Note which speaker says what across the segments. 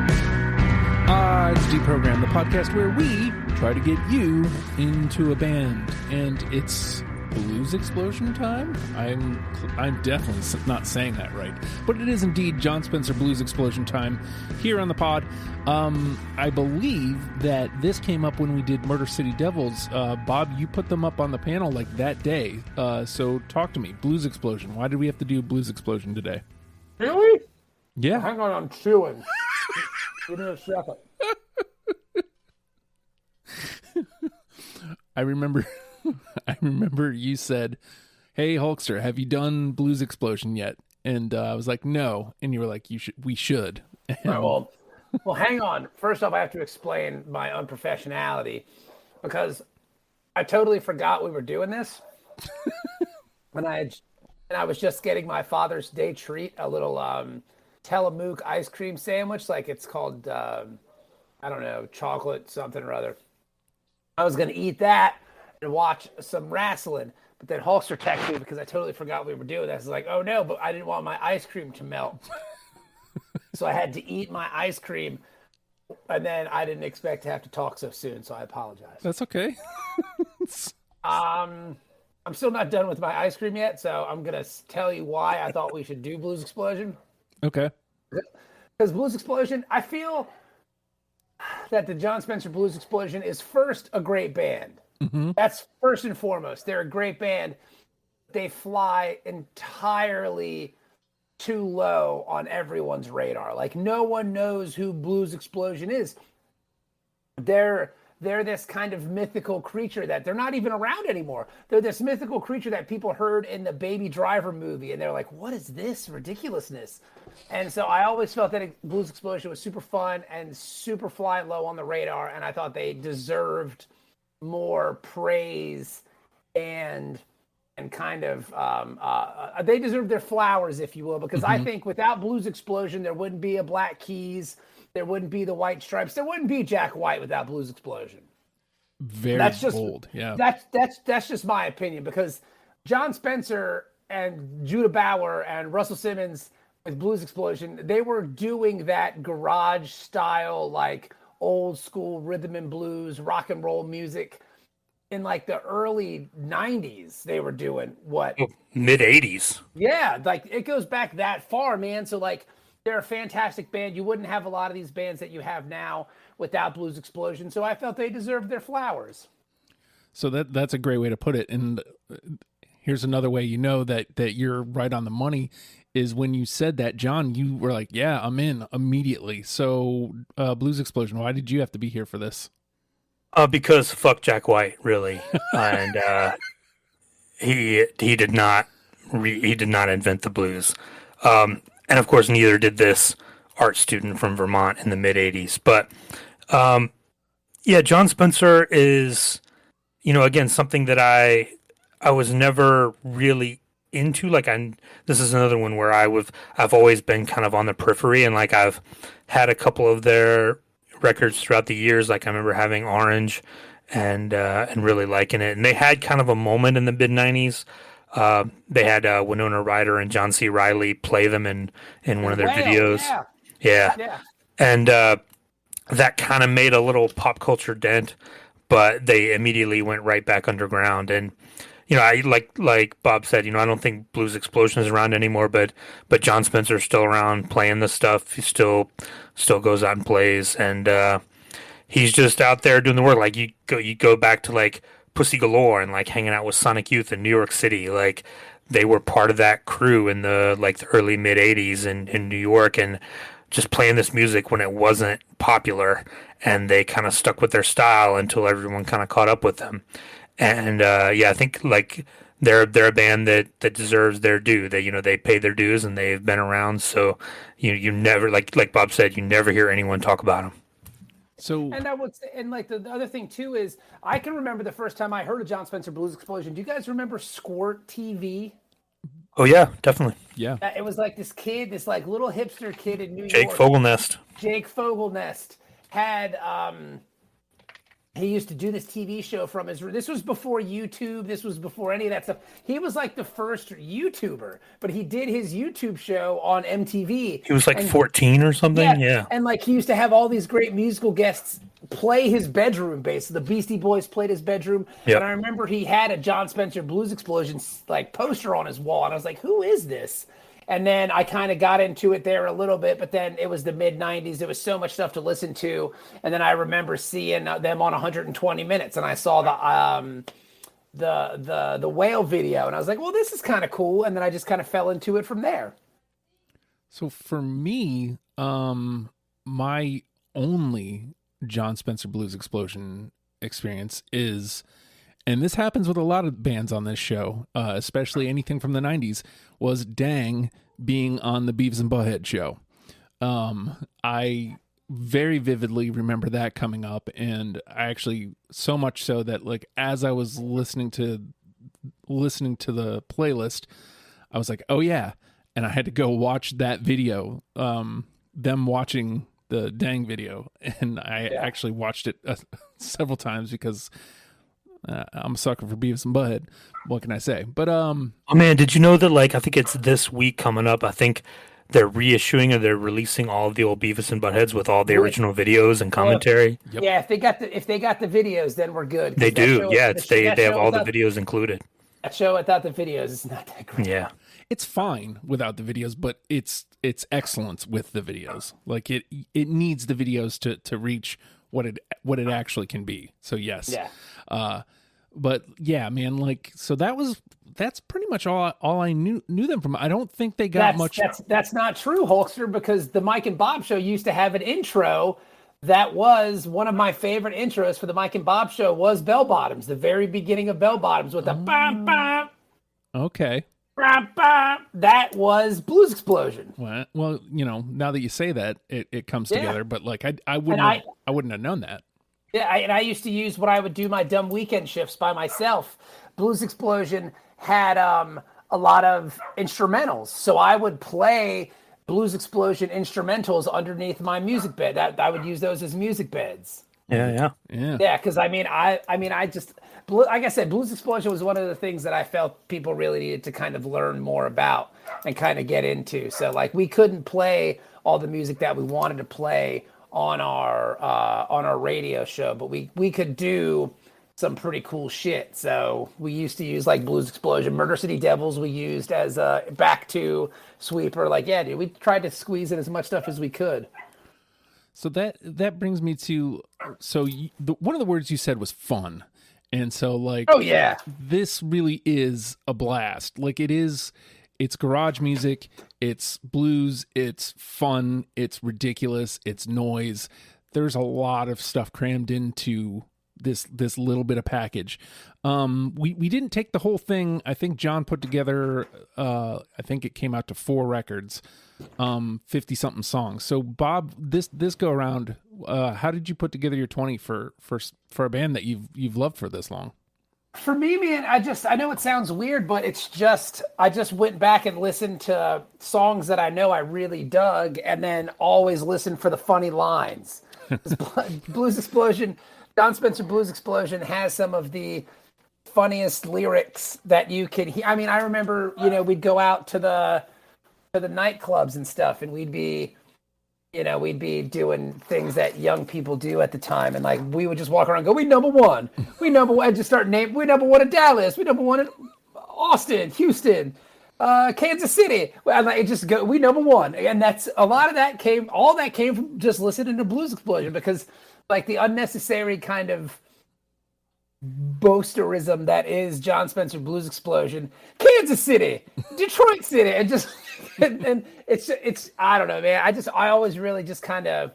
Speaker 1: It's Deprogram, the podcast where we try to get you into a band, and it's Blues Explosion time. I'm definitely not saying that right, but it is indeed Jon Spencer Blues Explosion time here on the pod. I believe that this came up when we did Murder City Devils. Bob, you put them up on the panel like that day. So talk to me. Blues Explosion. Why did we have to do Blues Explosion today?
Speaker 2: Really?
Speaker 1: Yeah.
Speaker 2: Hang on, I'm chewing. Give me a second.
Speaker 1: I remember you said, "Hey Hulkster, have you done Blues Explosion yet?" And I was like, "No." And you were like, we should.
Speaker 2: All right, well, hang on. First off, I have to explain my unprofessionality because I totally forgot we were doing this. and I was just getting my Father's Day treat, a little Tillamook ice cream sandwich, like it's called I don't know, chocolate something or other. I was going to eat that and watch some wrestling, but then Hulkster texted me because I totally forgot we were doing that. I was like, oh no, but I didn't want my ice cream to melt. So I had to eat my ice cream, and then I didn't expect to have to talk so soon, so I apologize.
Speaker 1: That's okay.
Speaker 2: I'm still not done with my ice cream yet, so I'm going to tell you why I thought we should do Blues Explosion.
Speaker 1: Okay.
Speaker 2: Because Blues Explosion, I feel that the Jon Spencer Blues Explosion is first a great band.
Speaker 1: Mm-hmm.
Speaker 2: That's first and foremost. They're a great band. They fly entirely too low on everyone's radar. Like, no one knows who Blues Explosion is. They're this kind of mythical creature that they're not even around anymore. They're this mythical creature that people heard in the Baby Driver movie, and they're like, what is this ridiculousness? And so I always felt that Blues Explosion was super fun and super flying low on the radar, and I thought they deserved more praise and kind of they deserve their flowers, if you will, because I think without Blues Explosion, there wouldn't be a Black Keys, there wouldn't be the White Stripes, there wouldn't be Jack White without Blues Explosion.
Speaker 1: That's just bold. Yeah.
Speaker 2: That's just my opinion, because Jon Spencer and Judah Bauer and Russell Simmons with Blues Explosion, they were doing that garage style, like old school rhythm and blues, rock and roll music in like the early 90s. They were doing what?
Speaker 3: Mid 80s.
Speaker 2: Yeah, like it goes back that far, man. So like they're a fantastic band. You wouldn't have a lot of these bands that you have now without Blues Explosion. So I felt they deserved their flowers.
Speaker 1: So that's a great way to put it. And here's another way you know that you're right on the money is when you said that, John, you were like, yeah, I'm in immediately. So Blues Explosion, why did you have to be here for this?
Speaker 3: Because fuck Jack White, really. And he did not invent the blues. And of course, neither did this art student from Vermont in the mid 80s. But yeah, Jon Spencer is, again, something that I was never really into. Like, this is another one where I've always been kind of on the periphery, and like I've had a couple of their records throughout the years. Like I remember having Orange and really liking it. And they had kind of a moment in the mid 90s. They had Winona Ryder and John C. Reilly play them in one of their videos. Yeah. And that kind of made a little pop culture dent, but they immediately went right back underground. And I like Bob said, I don't think Blues Explosion is around anymore, but Jon Spencer's still around playing this stuff. He still goes out and plays, and he's just out there doing the work. Like you go back to like Pussy Galore and like hanging out with Sonic Youth in New York City. Like they were part of that crew in the early mid 80s in New York, and just playing this music when it wasn't popular, and they kind of stuck with their style until everyone kind of caught up with them. And I think like they're a band that deserves their due. They pay their dues and they've been around. So you never, like Bob said, you never hear anyone talk about them.
Speaker 1: So
Speaker 2: and like the other thing too is I can remember the first time I heard of Jon Spencer Blues Explosion. Do you guys remember Squirt TV?
Speaker 3: Oh yeah, definitely.
Speaker 1: Yeah.
Speaker 2: It was like this kid, this like little hipster kid in New York.
Speaker 3: Jake Fogelnest
Speaker 2: had he used to do this TV show from his. This was before YouTube. This was before any of that stuff. He was like the first YouTuber, but he did his YouTube show on MTV.
Speaker 3: He was like 14 or something. Yeah.
Speaker 2: And like he used to have all these great musical guests play his bedroom bass. The Beastie Boys played his bedroom. Yep. And I remember he had a Jon Spencer Blues Explosion like poster on his wall. And I was like, who is this? And then I kind of got into it there a little bit, but then it was the mid 90s. There was so much stuff to listen to. And then I remember seeing them on 120 Minutes, and I saw the whale video, and I was like, well, this is kind of cool. And then I just kind of fell into it from there.
Speaker 1: So for me, my only Jon Spencer Blues Explosion experience is, and this happens with a lot of bands on this show, especially anything from the 90s, was Dang being on the Beavis and Butthead show. I very vividly remember that coming up, and I actually, so much so that like as I was listening to the playlist, I was like, oh yeah, and I had to go watch that video, them watching the Dang video, and I actually watched it several times because I'm a sucker for Beavis and Butthead. What can I say? But
Speaker 3: oh man, did you know that like I think it's this week coming up? I think they're reissuing or they're releasing all of the old Beavis and Buttheads with all the original videos and commentary.
Speaker 2: Yep. Yeah, if they got the videos, then we're good.
Speaker 3: They do. Yeah, they have all the videos included.
Speaker 2: That show without the videos is not that great.
Speaker 3: Yeah,
Speaker 1: it's fine without the videos, but it's excellence with the videos. Like it needs the videos to reach what it actually can be. So yes.
Speaker 2: Yeah.
Speaker 1: But yeah, man, like, so that's pretty much all I knew them from. I don't think they got much.
Speaker 2: That's not true, Hulkster, because the Mike and Bob show used to have an intro that was one of my favorite intros for the Mike and Bob show was Bell Bottoms, the very beginning of Bell Bottoms with the bam bam.
Speaker 1: Okay.
Speaker 2: Bam, bam. That was Blues Explosion.
Speaker 1: Well, you know, now that you say that, it comes together. But like, I wouldn't have known that.
Speaker 2: Yeah, and I used to use when I would do my dumb weekend shifts by myself. Blues Explosion had a lot of instrumentals, so I would play Blues Explosion instrumentals underneath my music bed. I would use those as music beds.
Speaker 3: Yeah.
Speaker 2: Because I just, like I said, Blues Explosion was one of the things that I felt people really needed to kind of learn more about and kind of get into. So like we couldn't play all the music that we wanted to play on our radio show, but we could do some pretty cool shit. So we used to use like Blues Explosion, Murder City Devils we used as a back to sweeper. Like, yeah, dude, we tried to squeeze in as much stuff as we could.
Speaker 1: So that brings me to, one of the words you said was fun. And so like,
Speaker 2: oh yeah,
Speaker 1: this really is a blast. Like it's garage music, it's blues, it's fun, it's ridiculous, it's noise. There's a lot of stuff crammed into this little bit of package. We didn't take the whole thing. I think John put together, I think it came out to 4 records, 50 something songs. So Bob, this go around, how did you put together your 20 for a band that you've loved for this long?
Speaker 2: For me, man, I know it sounds weird, but it's just, I just went back and listened to songs that I know I really dug and then always listened for the funny lines. Blues Explosion, Jon Spencer Blues Explosion has some of the funniest lyrics that you can hear. I mean, I remember, we'd go out to the nightclubs and stuff, and we'd be doing things that young people do at the time. And like, we would just walk around and go, we number one, we number one, and just start naming, we number one in Dallas, we number one in Austin, Houston, Kansas City. And like, it just go, we number one. And that's all that came from just listening to Blues Explosion, because like the unnecessary kind of boasterism that is Jon Spencer Blues Explosion, Kansas City, Detroit City, and just and it's I don't know, man. I always really just kind of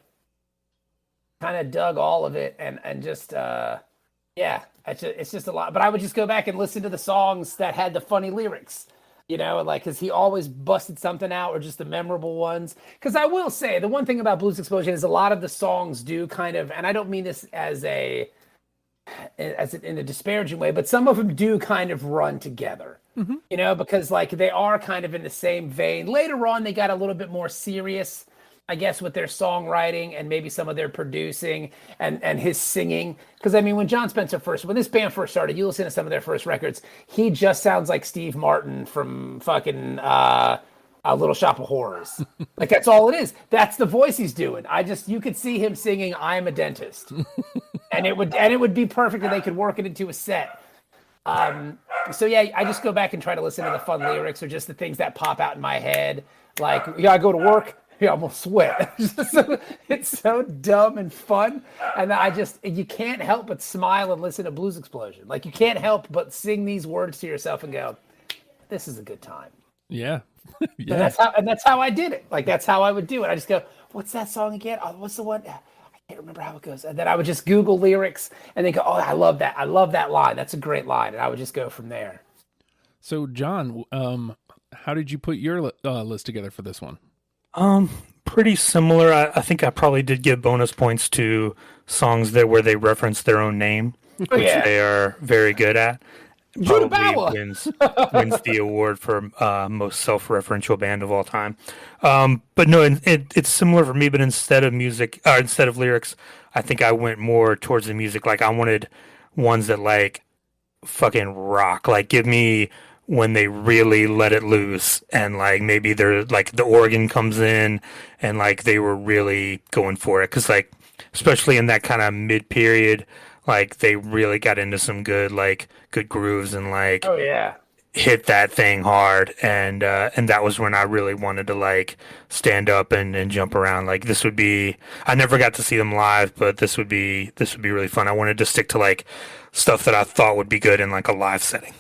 Speaker 2: dug all of it, and just it's just a lot. But I would just go back and listen to the songs that had the funny lyrics, like, because he always busted something out, or just the memorable ones. Because I will say, the one thing about Blues Explosion is a lot of the songs do kind of, and I don't mean this as in a disparaging way, but some of them do kind of run together, because like they are kind of in the same vein. Later on, they got a little bit more serious, I guess, with their songwriting and maybe some of their producing and his singing. Because I mean, when this band first started, you listen to some of their first records, he just sounds like Steve Martin from fucking A Little Shop of Horrors. Like that's all it is. That's the voice he's doing. You could see him singing "I'm a Dentist," and it would be perfect, and they could work it into a set. So yeah, I just go back and try to listen to the fun lyrics or just the things that pop out in my head. Like, yeah, I go to work. Yeah, I'm gonna sweat. It's so dumb and fun, and you can't help but smile and listen to Blues Explosion. Like you can't help but sing these words to yourself and go, "This is a good time."
Speaker 1: Yeah, yeah.
Speaker 2: That's how I did it. Like that's how I would do it. I just go, "What's that song again? Oh, what's the one? I can't remember how it goes." And then I would just Google lyrics and then go, "Oh, I love that. I love that line. That's a great line." And I would just go from there.
Speaker 1: So, John, how did you put your list together for this one?
Speaker 3: Pretty similar. I think I probably did give bonus points to songs where they reference their own name, which they are very good at. Probably wins the award for most self-referential band of all time. But no, it's similar for me. But instead of lyrics, I think I went more towards the music. Like I wanted ones that like fucking rock. Like give me when they really let it loose and like maybe they're like the organ comes in and like they were really going for it, because like especially in that kind of mid period, like they really got into some good grooves and like hit that thing hard, and that was when I really wanted to like stand up and jump around. Like I never got to see them live, but this would be really fun. I wanted to stick to like stuff that I thought would be good in like a live setting.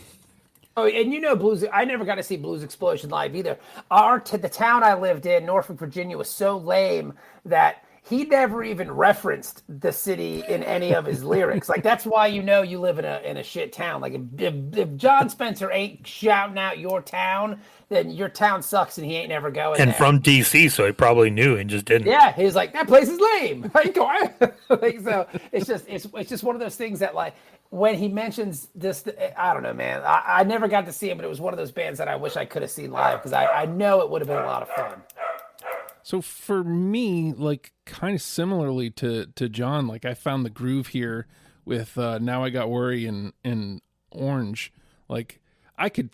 Speaker 2: Oh, and Blues. I never got to see Blues Explosion live either. The town I lived in, Norfolk, Virginia, was so lame that he never even referenced the city in any of his lyrics. Like that's why you live in a shit town. Like if Jon Spencer ain't shouting out your town, then your town sucks, and he ain't never going.
Speaker 3: And
Speaker 2: there.
Speaker 3: From DC, so he probably knew and just didn't.
Speaker 2: Yeah, he's like, that place is lame. Like, so it's just one of those things that like. When he mentions this, I don't know, man. I never got to see him, but it was one of those bands that I wish I could have seen live because I know it would have been a lot of fun.
Speaker 1: So for me, like kind of similarly to John, like I found the groove here with Now I Got Worry and Orange. Like I could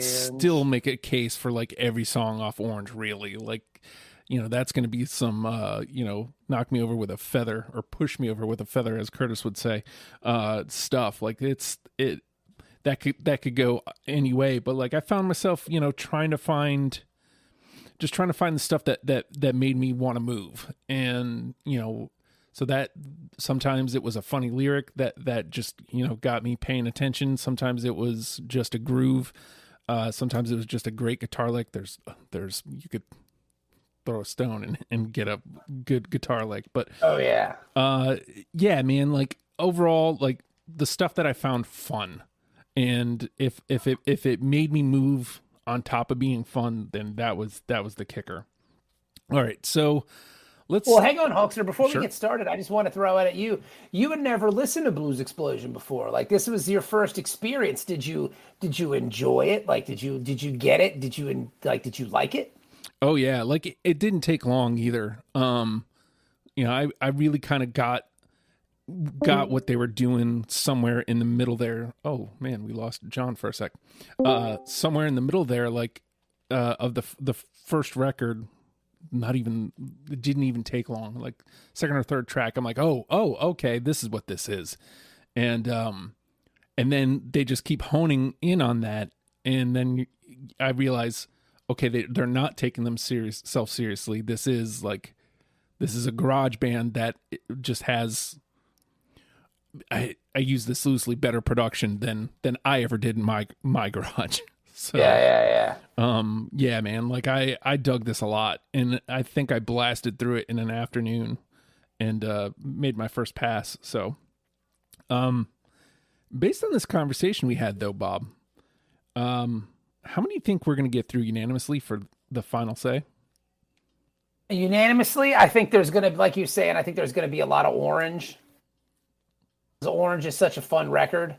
Speaker 1: still make a case for like every song off Orange, really. Like, that's going to be some, knock me over with a feather or push me over with a feather, as Curtis would say, stuff. Like that could go any way. But like I found myself, trying to find the stuff that made me want to move. And, so that sometimes it was a funny lyric that just, got me paying attention. Sometimes it was just a groove. Sometimes it was just a great guitar lick. There's you could throw a stone and get a good guitar lick. But yeah, man, like overall, like the stuff that I found fun, and if it made me move on top of being fun, then that was the kicker. All right, so hang on, Hulkster. Before we get started, I just want to throw it at you. You had never listened to Blues Explosion before. Like this was your first experience. Did you enjoy it? Like did you get it? Did you like it? Oh yeah, like it didn't take long either. I really kind of got what they were doing somewhere in the middle there. Oh man, we lost John for a sec. Somewhere in the middle there, like of the first record. It didn't even take long. Like second or third track, I'm like, oh, okay, this is what this is, and then they just keep honing in on that, and then I realize, okay, they're not taking themselves seriously. This is a garage band that just has. I use this loosely, better production than I ever did in my garage. So, yeah, man. Like I dug this a lot, and I think I blasted through it in an afternoon, and made my first pass. So, based on this conversation we had, though, Bob, how many do you think we're going to get through unanimously for the final say? Unanimously, I think there's going to, like you say, and I think there's going to be a lot of Orange. Orange is such a fun record.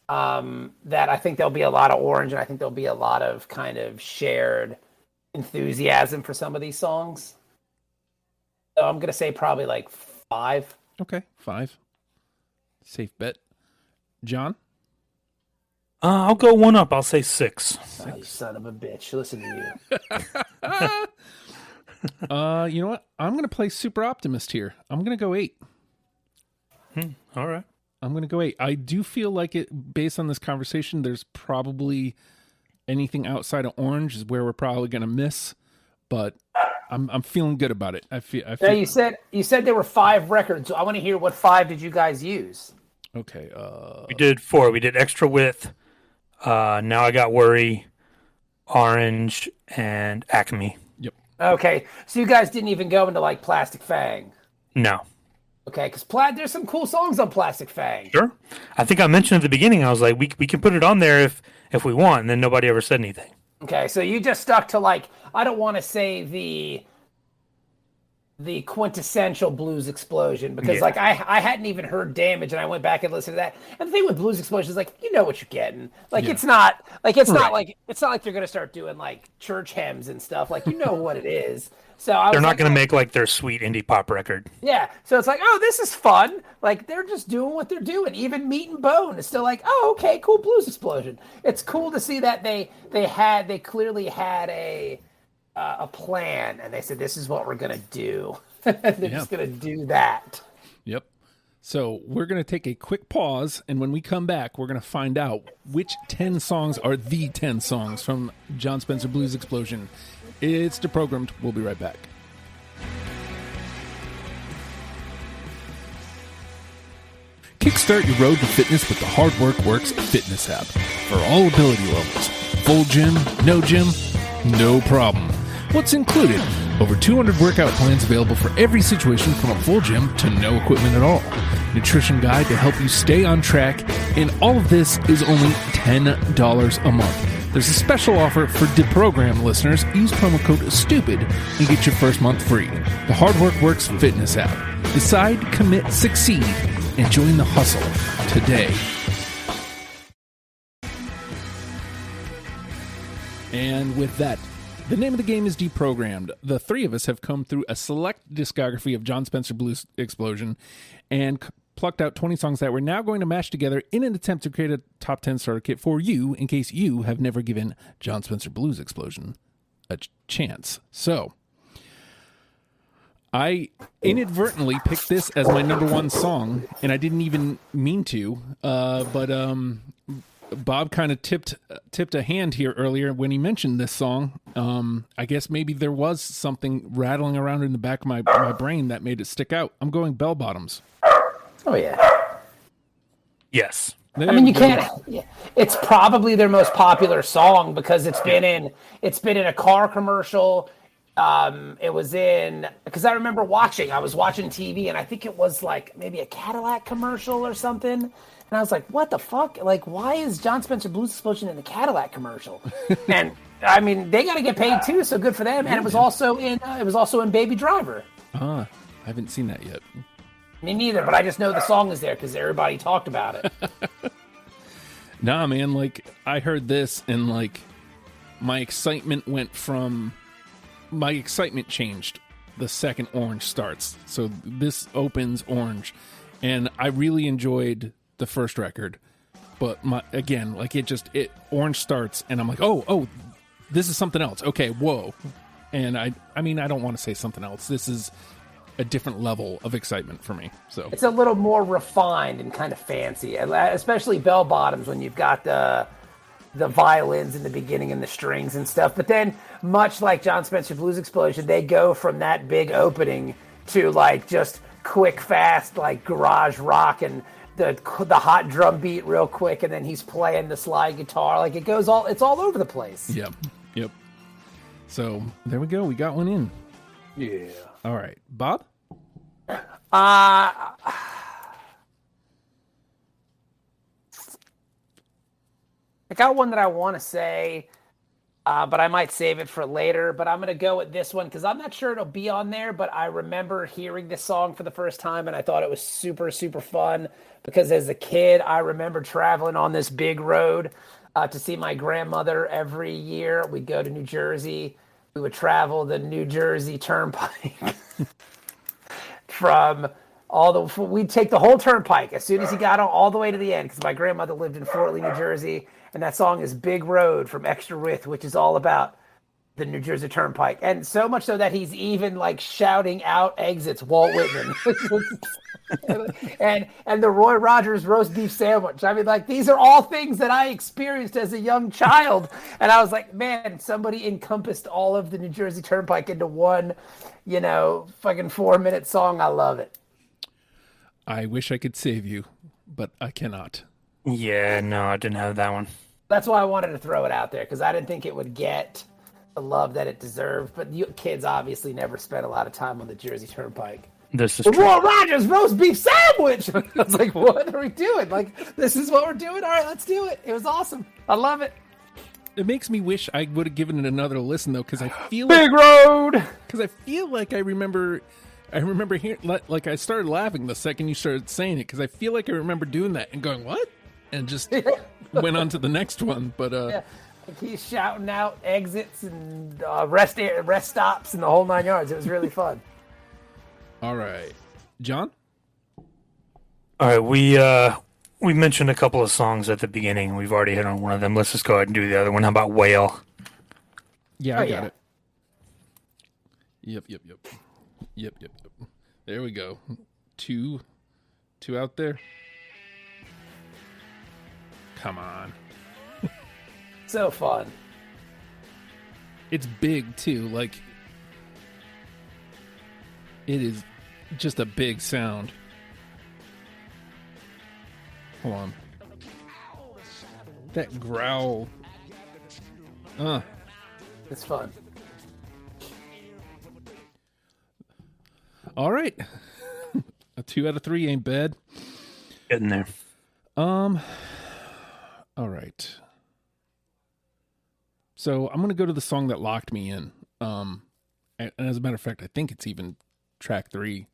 Speaker 1: That I think there'll be a lot of Orange, and I think there'll be a lot of kind of shared enthusiasm for some of these songs.
Speaker 2: So I'm gonna say probably like 5.
Speaker 1: Okay, 5. Safe bet. John?
Speaker 3: I'll go one up. I'll say 6.
Speaker 2: Oh, you son of a bitch! Listen to you.
Speaker 1: You know what? I'm going to play super optimist here. I'm going to go 8.
Speaker 3: All right.
Speaker 1: I'm going to go 8. I do feel like it, based on this conversation, there's probably anything outside of Orange is where we're probably going to miss, but I'm feeling good about it. I feel.
Speaker 2: Now you said there were 5 records. I want to hear what 5 did you guys use?
Speaker 1: Okay.
Speaker 3: We did 4. We did Extra Width. Now I Got Worry, Orange, and Acme.
Speaker 1: Yep.
Speaker 2: Okay, so you guys didn't even go into like Plastic Fang.
Speaker 3: No.
Speaker 2: Okay, because there's some cool songs on Plastic Fang.
Speaker 3: Sure. I think I mentioned at the beginning, I was like, we can put it on there if we want, and then nobody ever said anything.
Speaker 2: Okay, so you just stuck to like, I don't want to say the quintessential Blues Explosion, because like I hadn't even heard Damage, and I went back and listened to that. And the thing with Blues Explosion is like, you know what you're getting. Like it's not like they're gonna start doing like church hymns and stuff. Like you know what it is. So
Speaker 3: they're not gonna make like their sweet indie pop record.
Speaker 2: Yeah. So it's like, oh, this is fun. Like they're just doing what they're doing. Even Meat and Bone is still like, oh, okay, cool, Blues Explosion. It's cool to see that they clearly had a plan, and they said, this is what we're gonna do. They're just gonna do that.
Speaker 1: Yep. So we're going to take a quick pause, and when we come back, we're going to find out which 10 songs are the 10 songs from Jon Spencer Blues Explosion. It's Deprogrammed. We'll be right back. Kickstart your road to fitness with the Hard Work Works fitness app. For all ability levels. Full gym, no problem. What's included? Over 200 workout plans available for every situation, from a full gym to no equipment at all. Nutrition guide to help you stay on track, and all of this is only $10 a month. There's a special offer for Deprogram listeners. Use promo code STUPID and get your first month free. The Hard Work Works fitness app. Decide, commit, succeed, and join the hustle today. And with that, the name of the game is Deprogrammed. The three of us have come through a select discography of Jon Spencer Blues Explosion and plucked out 20 songs that we're now going to mash together in an attempt to create a top 10 starter kit for you, in case you have never given Jon Spencer Blues Explosion a chance. So, I inadvertently picked this as my number 1 song, and I didn't even mean to, but Bob kind of tipped a hand here earlier when he mentioned this song. I guess maybe there was something rattling around in the back of my brain that made it stick out. I'm going Bell Bottoms.
Speaker 2: Oh yeah.
Speaker 3: Yes.
Speaker 2: I mean, you can't. It's probably their most popular song because it's been in a car commercial. It was in, because I remember I was watching TV, and I think it was like maybe a Cadillac commercial or something. And I was like, what the fuck? Like, why is Jon Spencer Blues Explosion in the Cadillac commercial? And I mean, they got to get paid too, so good for them. And it was also in Baby Driver.
Speaker 1: I haven't seen that yet.
Speaker 2: Me neither, but I just know the song is there because everybody talked about it.
Speaker 1: Nah, man, like, I heard this and, like, my excitement changed the second Orange starts. So this opens Orange, and I really enjoyed the first record. But, Orange starts, and I'm like, oh, this is something else. Okay, whoa. And I mean, I don't want to say something else. This is a different level of excitement for me. So
Speaker 2: it's a little more refined and kind of fancy, especially Bell Bottoms, when you've got the violins in the beginning and the strings and stuff. But then, much like Jon Spencer Blues Explosion, they go from that big opening to like just quick, fast, like garage rock and the hot drum beat real quick, and then he's playing the slide guitar. Like it's all over the place.
Speaker 1: Yep. So there we go. We got one in.
Speaker 2: Yeah.
Speaker 1: All right, Bob?
Speaker 2: I got one that I want to say, but I might save it for later. But I'm going to go with this one because I'm not sure it'll be on there, but I remember hearing this song for the first time, and I thought it was super, super fun because as a kid, I remember traveling on this big road to see my grandmother every year. We'd go to New Jersey. We would travel the New Jersey Turnpike. from we'd take the whole turnpike as soon as he got on all the way to the end, because my grandmother lived in Fort Lee, New Jersey, and that song is Big Road from Extra Width, which is all about the New Jersey Turnpike, and so much so that he's even like shouting out exits Walt Whitman. and the Roy Rogers roast beef sandwich. I mean, like, these are all things that I experienced as a young child, and I was like, man, somebody encompassed all of the New Jersey Turnpike into one, fucking 4-minute song. I love it.
Speaker 1: I wish I could save you, but I cannot.
Speaker 3: Yeah, no, I didn't have that one.
Speaker 2: That's why I wanted to throw it out there, because I didn't think it would get the love that it deserved. But you kids obviously never spent a lot of time on the Jersey Turnpike.
Speaker 3: This is
Speaker 2: true. Roy Rogers roast beef sandwich. I was like, what are we doing? Like, this is what we're doing? All right, let's do it. It was awesome. I love it.
Speaker 1: It makes me wish I would have given it another listen, though, because I feel
Speaker 2: Big Road.
Speaker 1: Because I feel like I remember hearing, like, I started laughing the second you started saying it, because I feel like I remember doing that and going, what? And just went on to the next one. But
Speaker 2: yeah. Like, he's shouting out exits and rest stops and the whole 9 yards. It was really fun.
Speaker 1: All right, John.
Speaker 3: All right, we mentioned a couple of songs at the beginning. We've already hit on one of them. Let's just go ahead and do the other one. How about Whale?
Speaker 1: Yeah, I got it. Yep. There we go. Two out there. Come on.
Speaker 2: So fun.
Speaker 1: It's big too. Like, it is just a big sound. Hold on. That growl.
Speaker 2: It's fun.
Speaker 1: All right. A 2 out of 3 ain't bad.
Speaker 3: Getting there.
Speaker 1: All right. So I'm going to go to the song that locked me in. And as a matter of fact, I think it's even track 3.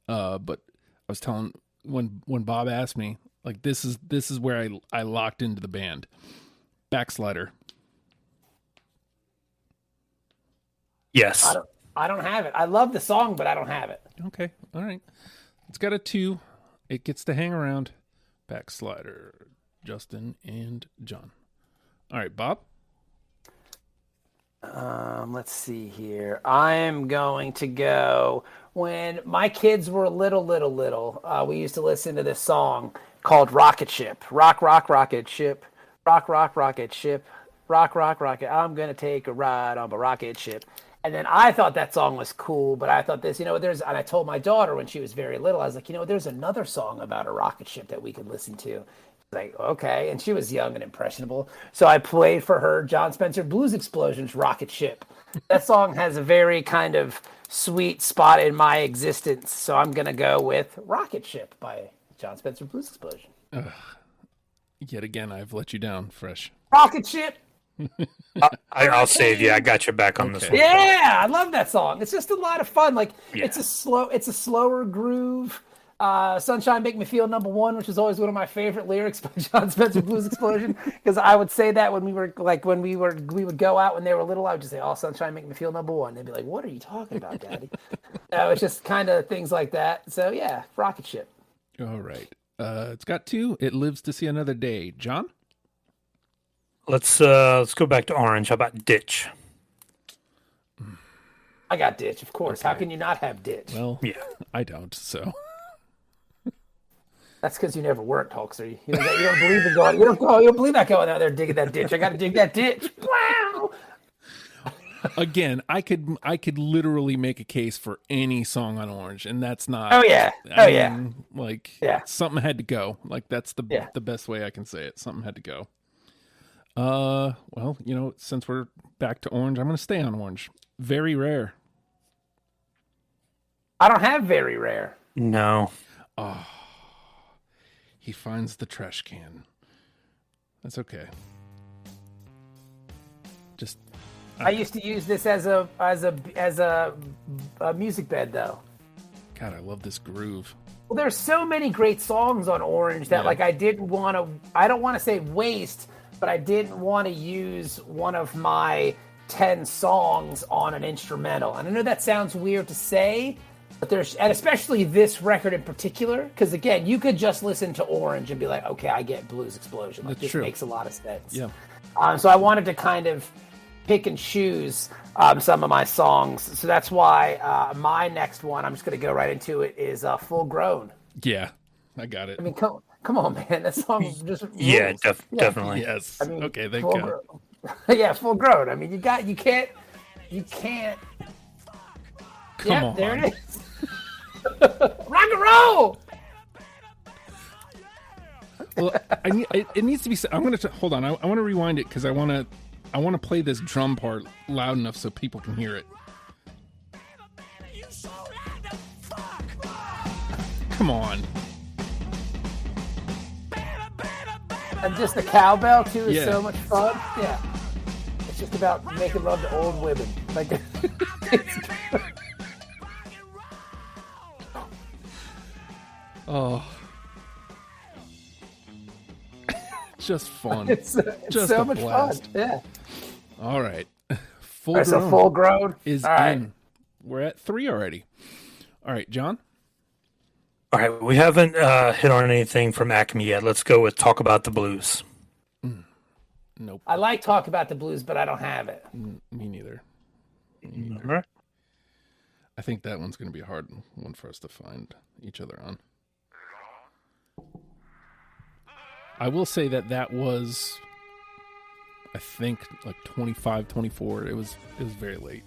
Speaker 1: But I was telling when Bob asked me, like, this is where I locked into the band. Backslider.
Speaker 3: Yes.
Speaker 2: I don't have it. I love the song, but I don't have it.
Speaker 1: Okay. All right. It's got a 2. It gets to hang around. Backslider. Justin and John. All right, Bob.
Speaker 2: Let's see here. I am going to go, when my kids were little, we used to listen to this song called Rocket Ship. Rock, rocket ship. Rock, rocket ship. Rock, rocket. I'm going to take a ride on a rocket ship. And then I thought that song was cool, but I thought this, and I told my daughter when she was very little, I was like, there's another song about a rocket ship that we could listen to. Like, okay. And she was young and impressionable. So I played for her Jon Spencer Blues Explosion's Rocket Ship. That song has a very kind of sweet spot in my existence. So I'm going to go with Rocket Ship by Jon Spencer Blues Explosion.
Speaker 1: Yet again, I've let you down, Fresh.
Speaker 2: Rocket Ship.
Speaker 3: I'll save you. I got your back on this one.
Speaker 2: Yeah, I love that song. It's just a lot of fun. Like, it's a slower groove. Sunshine Make Me Feel Number One, which is always one of my favorite lyrics by Jon Spencer Blues Explosion, because I would say that when we would go out when they were little, I would just say, "Oh, Sunshine Make Me Feel Number One." They'd be like, "What are you talking about, Daddy?" It's just kind of things like that. So yeah, Rocket Ship.
Speaker 1: All right, it's got 2. It Lives to See Another Day. John.
Speaker 3: Let's go back to Orange. How about Ditch?
Speaker 2: I got Ditch, of course. Okay. How can you not have Ditch?
Speaker 1: Well, yeah, I don't. So.
Speaker 2: That's because you never worked, Hulkster. You don't believe in going. You don't believe that going out there digging that ditch. I got to dig that ditch. Wow.
Speaker 1: Again, I could literally make a case for any song on Orange, and that's not.
Speaker 2: Oh yeah.
Speaker 1: I mean, like, something had to go. Like, that's the best way I can say it. Something had to go. Well, since we're back to Orange, I'm going to stay on Orange. Very Rare.
Speaker 2: I don't have Very Rare.
Speaker 3: No.
Speaker 1: Oh. He finds the trash can. That's okay. Just.
Speaker 2: I used to use this as a music bed, though.
Speaker 1: God, I love this groove.
Speaker 2: Well, there's so many great songs on Orange that I don't want to say waste, but I didn't want to use one of my 10 songs on an instrumental. And I know that sounds weird to say, But and especially this record in particular, because again, you could just listen to Orange and be like, okay, I get Blues Explosion. Like, this makes a lot of sense.
Speaker 1: Yeah.
Speaker 2: So I wanted to kind of pick and choose some of my songs. So that's why my next one, I'm just going to go right into it, is Full Grown.
Speaker 1: Yeah, I got it.
Speaker 2: I mean, come on, man. That song just rules.
Speaker 3: Yeah, definitely.
Speaker 1: Yes.
Speaker 2: I mean,
Speaker 1: okay, thank God.
Speaker 2: Yeah, Full Grown. I mean, you can't.
Speaker 1: Come on.
Speaker 2: There it is. Rock and roll.
Speaker 1: Well, it needs to be. I'm going to hold on. I want to rewind it because I want to play this drum part loud enough so people can hear it. Come on.
Speaker 2: And just the cowbell too is so much fun. Yeah. It's just about making love to old women. Like
Speaker 1: oh. Just fun.
Speaker 2: It's
Speaker 1: just
Speaker 2: so
Speaker 1: a
Speaker 2: much
Speaker 1: blast.
Speaker 2: fun. Yeah.
Speaker 1: All right.
Speaker 2: So Full Grown
Speaker 1: is
Speaker 2: all right.
Speaker 1: in. We're at 3 already. All right, John.
Speaker 3: All right, we haven't hit on anything from Acme yet. Let's go with Talk About the Blues.
Speaker 1: Nope.
Speaker 2: I like Talk About the Blues, but I don't have it.
Speaker 1: Me neither.
Speaker 3: All right.
Speaker 1: I think that one's going to be a hard one for us to find each other on. I will say that was, I think, like 25, 24. It was very late.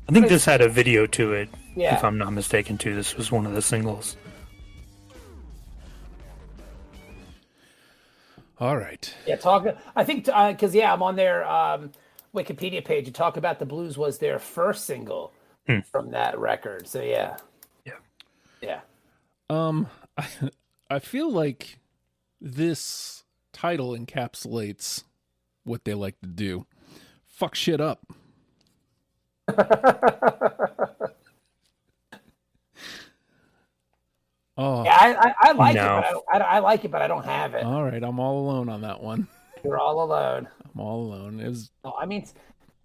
Speaker 3: I think this had a video to it,
Speaker 2: Yeah.
Speaker 3: if I'm not mistaken, too. This was one of the singles.
Speaker 1: All right.
Speaker 2: Yeah, I think because I'm on their Wikipedia page. And Talk About the Blues was their first single from that record. So yeah.
Speaker 1: I feel like this title encapsulates what they like to do. Fuck shit up. Oh
Speaker 2: yeah, I like it, but I like it, but I don't have it.
Speaker 1: All right, I'm all alone on that one.
Speaker 2: You're all alone.
Speaker 1: I'm all alone. It was.
Speaker 2: I mean,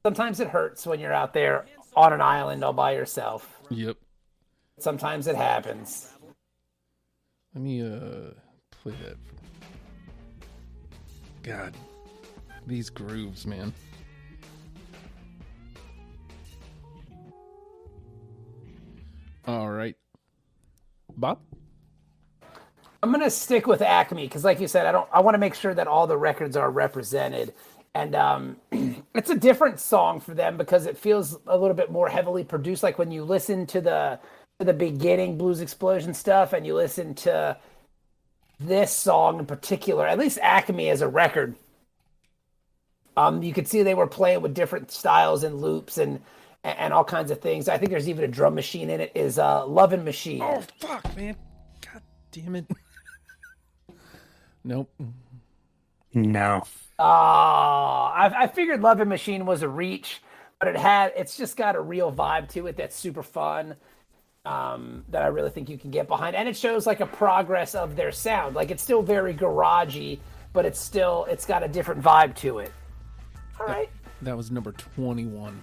Speaker 2: sometimes it hurts when you're out there on an island all by yourself.
Speaker 1: Yep.
Speaker 2: Sometimes it happens.
Speaker 1: Let me play that. God, these grooves, man. All right, Bob.
Speaker 2: I'm gonna stick with Acme because, like you said, I want to make sure that all the records are represented, and it's a different song for them because it feels a little bit more heavily produced. Like when you listen to the beginning Blues Explosion stuff, and you listen to this song in particular, at least Acme as a record, you could see they were playing with different styles and loops and all kinds of things. I think there's even a drum machine in it. Is Lovin' Machine.
Speaker 1: Oh fuck, man! Damn it. Nope.
Speaker 3: No.
Speaker 2: I figured Lovin' Machine was a reach, but it's just got a real vibe to it that's super fun, that I really think you can get behind. And it shows like a progress of their sound. Like it's still very garagey, but it's got a different vibe to it. All right.
Speaker 1: That was number 21.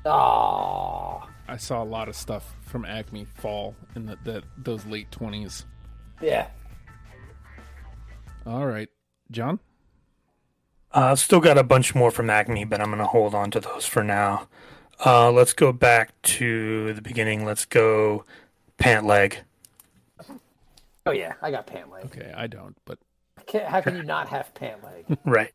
Speaker 2: Oh.
Speaker 1: I saw a lot of stuff from Acme fall in those late 20s.
Speaker 2: Yeah.
Speaker 1: All right. John?
Speaker 3: Still got a bunch more from Acme, but I'm going to hold on to those for now. Let's go back to the beginning. Let's go Pant Leg.
Speaker 2: Oh, yeah. I got Pant Leg.
Speaker 1: Okay, I don't, but...
Speaker 2: How can you not have Pant Leg?
Speaker 3: Right.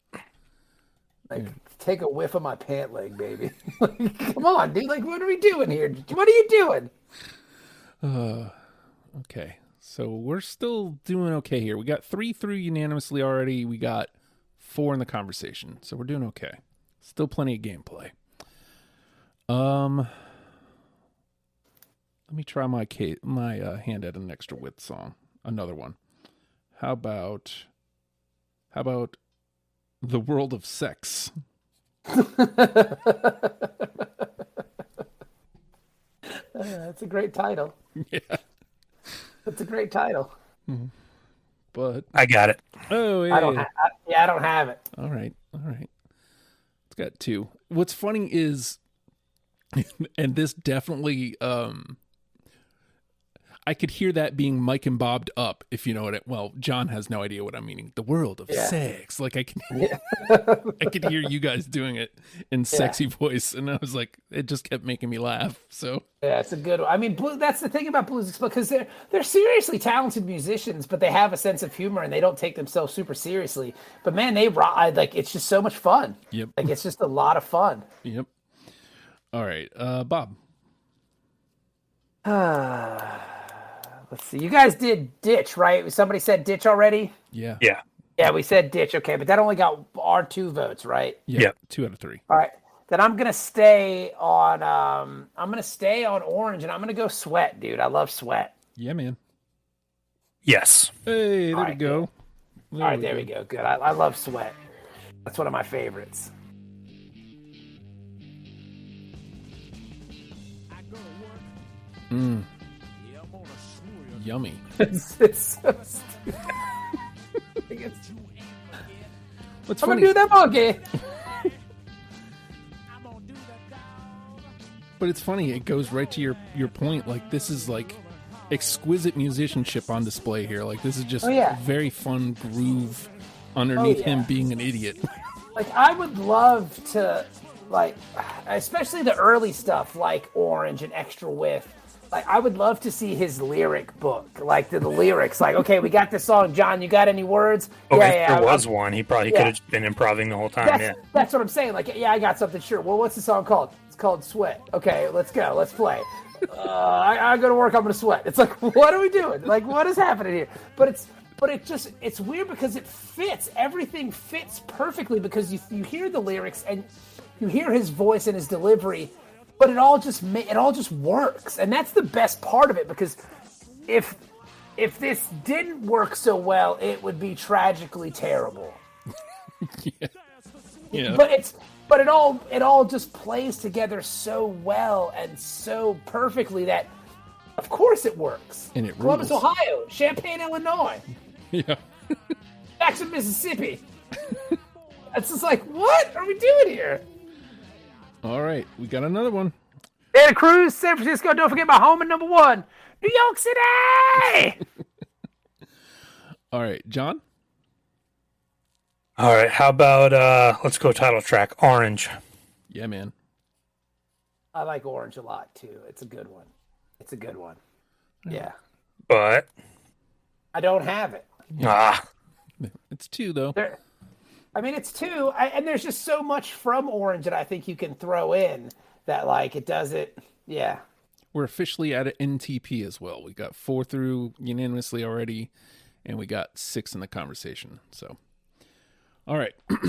Speaker 2: Like, take a whiff of my pant leg, baby. Come on, dude. Like, what are we doing here? What are you doing?
Speaker 1: Okay. So we're still doing okay here. We got 3 through unanimously already. We got 4 in the conversation. So we're doing okay. Still plenty of gameplay. Let me try my hand at an extra width song. Another one. How about The World of Sex?
Speaker 2: That's a great title.
Speaker 1: Yeah.
Speaker 2: That's a great title.
Speaker 1: Mm-hmm. But
Speaker 3: I got it.
Speaker 1: Oh, yeah.
Speaker 2: I don't have it.
Speaker 1: All right. It's got 2. What's funny is, and this definitely I could hear that being Mike and Bobbed up, if you know what well, John has no idea what I'm meaning. The world of sex. Like I could hear you guys doing it in sexy voice, and I was like, it just kept making me laugh. So
Speaker 2: yeah, it's a good one. I mean, that's the thing about Blues because they're seriously talented musicians, but they have a sense of humor and they don't take themselves super seriously. But man, they ride like it's just so much fun.
Speaker 1: Yep.
Speaker 2: Like it's just a lot of fun.
Speaker 1: Yep. All right, Bob.
Speaker 2: Let's see. You guys did Ditch, right? Somebody said Ditch already?
Speaker 1: Yeah.
Speaker 3: Yeah.
Speaker 2: Yeah, we said Ditch. Okay, but that only got our 2 votes, right?
Speaker 1: Yeah. 2 out of 3.
Speaker 2: All right. Then I'm gonna stay on. Orange, and I'm gonna go Sweat, dude. I love Sweat.
Speaker 1: Yeah, man.
Speaker 3: Yes.
Speaker 1: Hey, there we go.
Speaker 2: All right, there we go. Good. I love Sweat. That's one of my favorites.
Speaker 1: Yummy.
Speaker 2: It's so stupid.
Speaker 1: What's
Speaker 2: I'm
Speaker 1: funny?
Speaker 2: gonna do that monkey.
Speaker 1: But it's funny. It goes right to your point. Like this is like exquisite musicianship on display here. Like this is just very fun groove underneath him being an idiot.
Speaker 2: Like I would love to, like, especially the early stuff like Orange and Extra Width. Like I would love to see his lyric book, like the lyrics. Like, okay, we got this song, John. You got any words?
Speaker 3: Oh, if there was one, he probably could have been improvising the whole time.
Speaker 2: That's what I'm saying. Like, yeah, I got something. Sure. Well, what's the song called? It's called Sweat. Okay, let's go. Let's play. I go to work. I'm gonna sweat. It's like, what are we doing? Like, what is happening here? But it's weird because it fits. Everything fits perfectly because you hear the lyrics and you hear his voice and his delivery. But it all just works, and that's the best part of it. Because if this didn't work so well, it would be tragically terrible.
Speaker 1: Yeah.
Speaker 2: But it all just plays together so well and so perfectly that, of course, it works.
Speaker 1: And it
Speaker 2: Columbus,
Speaker 1: rules.
Speaker 2: Ohio, Champaign, Illinois,
Speaker 1: Yeah.
Speaker 2: Jackson, Mississippi. It's just like, what are we doing here?
Speaker 1: All right, we got another one.
Speaker 2: Santa Cruz, San Francisco. Don't forget my home at number 1, New York City.
Speaker 1: All right, John.
Speaker 3: All right. How about let's go title track Orange.
Speaker 1: Yeah, man.
Speaker 2: I like Orange a lot too. It's a good one. Yeah.
Speaker 3: But
Speaker 2: I don't have it.
Speaker 1: It's 2 though.
Speaker 2: It's 2, and there's just so much from Orange that I think you can throw in that, like, it does it. Yeah.
Speaker 1: We're officially at an NTP as well. We got 4 through unanimously already, and we got 6 in the conversation. So, all right. Let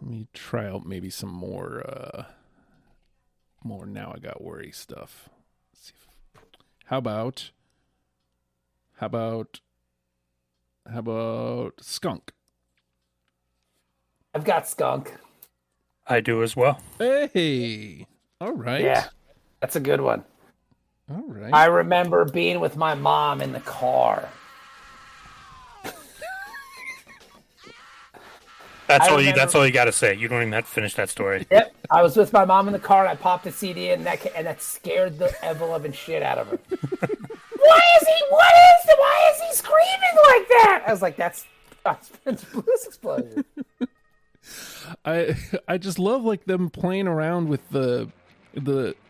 Speaker 1: me try out maybe some more Now I Got Worry stuff. Let's see how about Skunk?
Speaker 2: I've got Skunk.
Speaker 3: I do as well.
Speaker 1: Hey, all right.
Speaker 2: Yeah, that's a good one.
Speaker 1: All right.
Speaker 2: I remember being with my mom in the car.
Speaker 3: That's all you got to say. You don't even have to finish that story.
Speaker 2: Yep, I was with my mom in the car, and I popped the CD in, and that scared the ever-loving shit out of her. Why is he screaming like that? I was like, that's Jon Spencer Blues Explosion.
Speaker 1: I just love like them playing around with the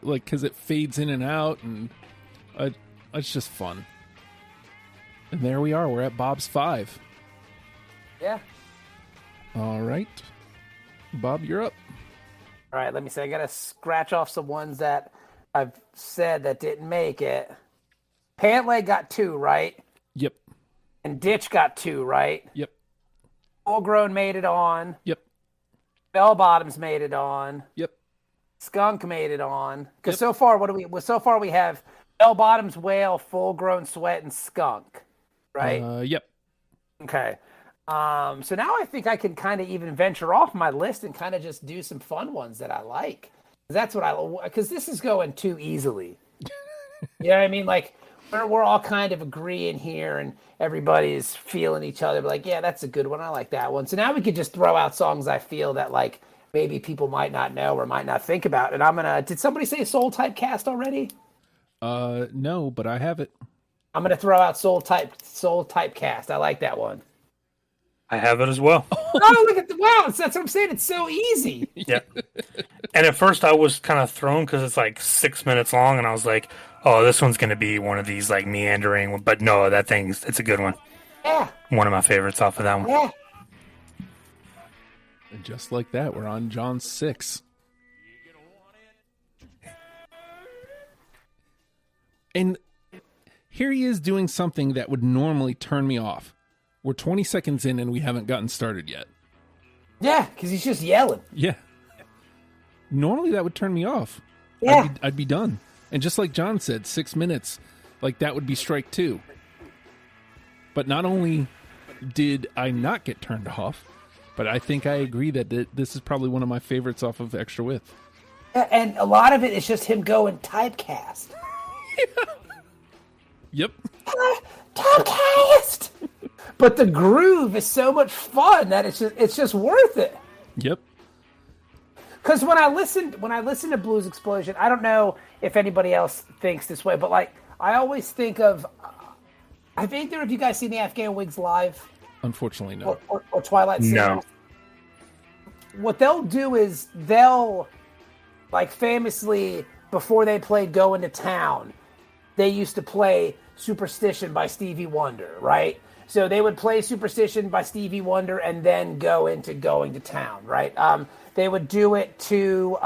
Speaker 1: like because it fades in and out, and it's just fun. And there we are. We're at Bob's 5.
Speaker 2: Yeah.
Speaker 1: All right, Bob, you're up.
Speaker 2: All right, let me see. I gotta scratch off some ones that I've said that didn't make it. Pant Leg got 2, right?
Speaker 1: Yep.
Speaker 2: And Ditch got 2, right?
Speaker 1: Yep.
Speaker 2: Full Grown made it on.
Speaker 1: Yep.
Speaker 2: Bell Bottoms made it on.
Speaker 1: Yep.
Speaker 2: Skunk made it on. Because so far we have Bell Bottoms, Whale, Full Grown, Sweat, and Skunk, right?
Speaker 1: Yep.
Speaker 2: Okay. So now I think I can kind of even venture off my list and kind of just do some fun ones that I like. That's what because this is going too easily. You know what I mean? Like we're all kind of agreeing here and everybody's feeling each other. But like, yeah, that's a good one. I like that one. So now we could just throw out songs I feel that like maybe people might not know or might not think about. And did somebody say Soul Typecast already?
Speaker 1: No, but I have it.
Speaker 2: I'm gonna throw out Soul Typecast. I like that one.
Speaker 3: I have it as well.
Speaker 2: Oh, look at wow! That's what I'm saying. It's so easy.
Speaker 3: Yeah. And at first I was kind of thrown because it's like 6 minutes long, and I was like, "Oh, this one's gonna be one of these like meandering." But no, it's a good one.
Speaker 2: Yeah.
Speaker 3: One of my favorites off of that one.
Speaker 2: Yeah.
Speaker 1: And just like that, we're on Jon 6. And here he is doing something that would normally turn me off. We're 20 seconds in and we haven't gotten started yet.
Speaker 2: Yeah, because he's just yelling.
Speaker 1: Yeah. Normally that would turn me off.
Speaker 2: Yeah.
Speaker 1: I'd be done. And just like John said, 6 minutes, like that would be strike 2. But not only did I not get turned off, but I think I agree that this is probably one of my favorites off of Extra Width.
Speaker 2: And a lot of it is just him going typecast.
Speaker 1: Yep.
Speaker 2: Typecast! But the groove is so much fun that it's just worth it.
Speaker 1: Yep.
Speaker 2: Because when I listen to Blues Explosion, I don't know if anybody else thinks this way, but like I always think of. Have either of you guys seen the Afghan Wigs live?
Speaker 1: Unfortunately, no.
Speaker 2: Or Twilight Singers?
Speaker 3: No.
Speaker 2: What they'll do is they'll, like famously, before they played Go Into Town, they used to play Superstition by Stevie Wonder, right? So they would play Superstition by Stevie Wonder and then go into Going to Town, right? They would do it to...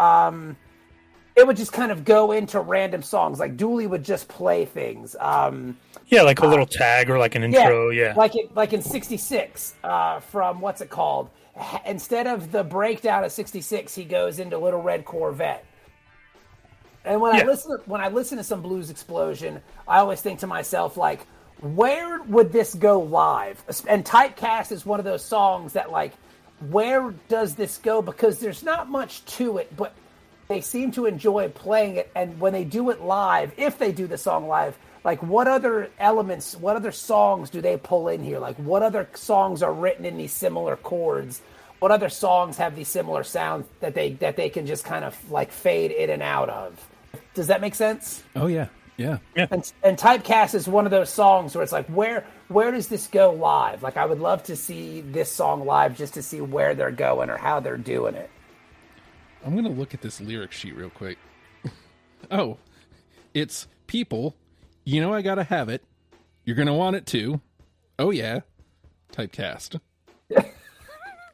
Speaker 2: it would just kind of go into random songs. Like Dooley would just play things.
Speaker 3: Yeah, like a little tag or like an intro. Yeah.
Speaker 2: Like in 66 from what's it called? Instead of the breakdown of 66, he goes into Little Red Corvette. And when I listen to some Blues Explosion, I always think to myself, like, where would this go live? And Typecast is one of those songs that, like, where does this go? Because there's not much to it, but they seem to enjoy playing it. And when they do it live, if they do the song live, like, what other elements, what other songs do they pull in here? Like, what other songs are written in these similar chords? What other songs have these similar sounds that they can just kind of, like, fade in and out of? Does that make sense?
Speaker 1: Oh, yeah. Yeah.
Speaker 2: And Typecast is one of those songs where it's like, where does this go live? Like, I would love to see this song live just to see where they're going or how they're doing it.
Speaker 1: I'm going to look at this lyric sheet real quick. Oh, it's people. You know I got to have it. You're going to want it too. Oh, yeah. Typecast.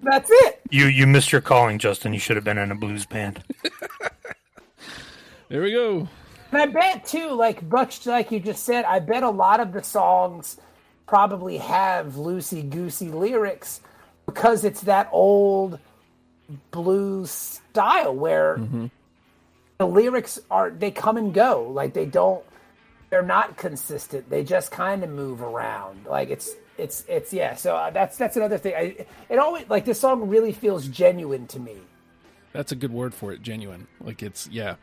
Speaker 2: That's it.
Speaker 3: You missed your calling, Justin. You should have been in a blues band.
Speaker 1: There we go.
Speaker 2: And I bet, too, like, much like you just said, I bet a lot of the songs probably have loosey-goosey lyrics because it's that old blues style where the lyrics they come and go. Like, they're not consistent. They just kind of move around. Like, it's yeah. So that's another thing. It always, like, this song really feels genuine to me.
Speaker 1: That's a good word for it, genuine. Like, it's, yeah.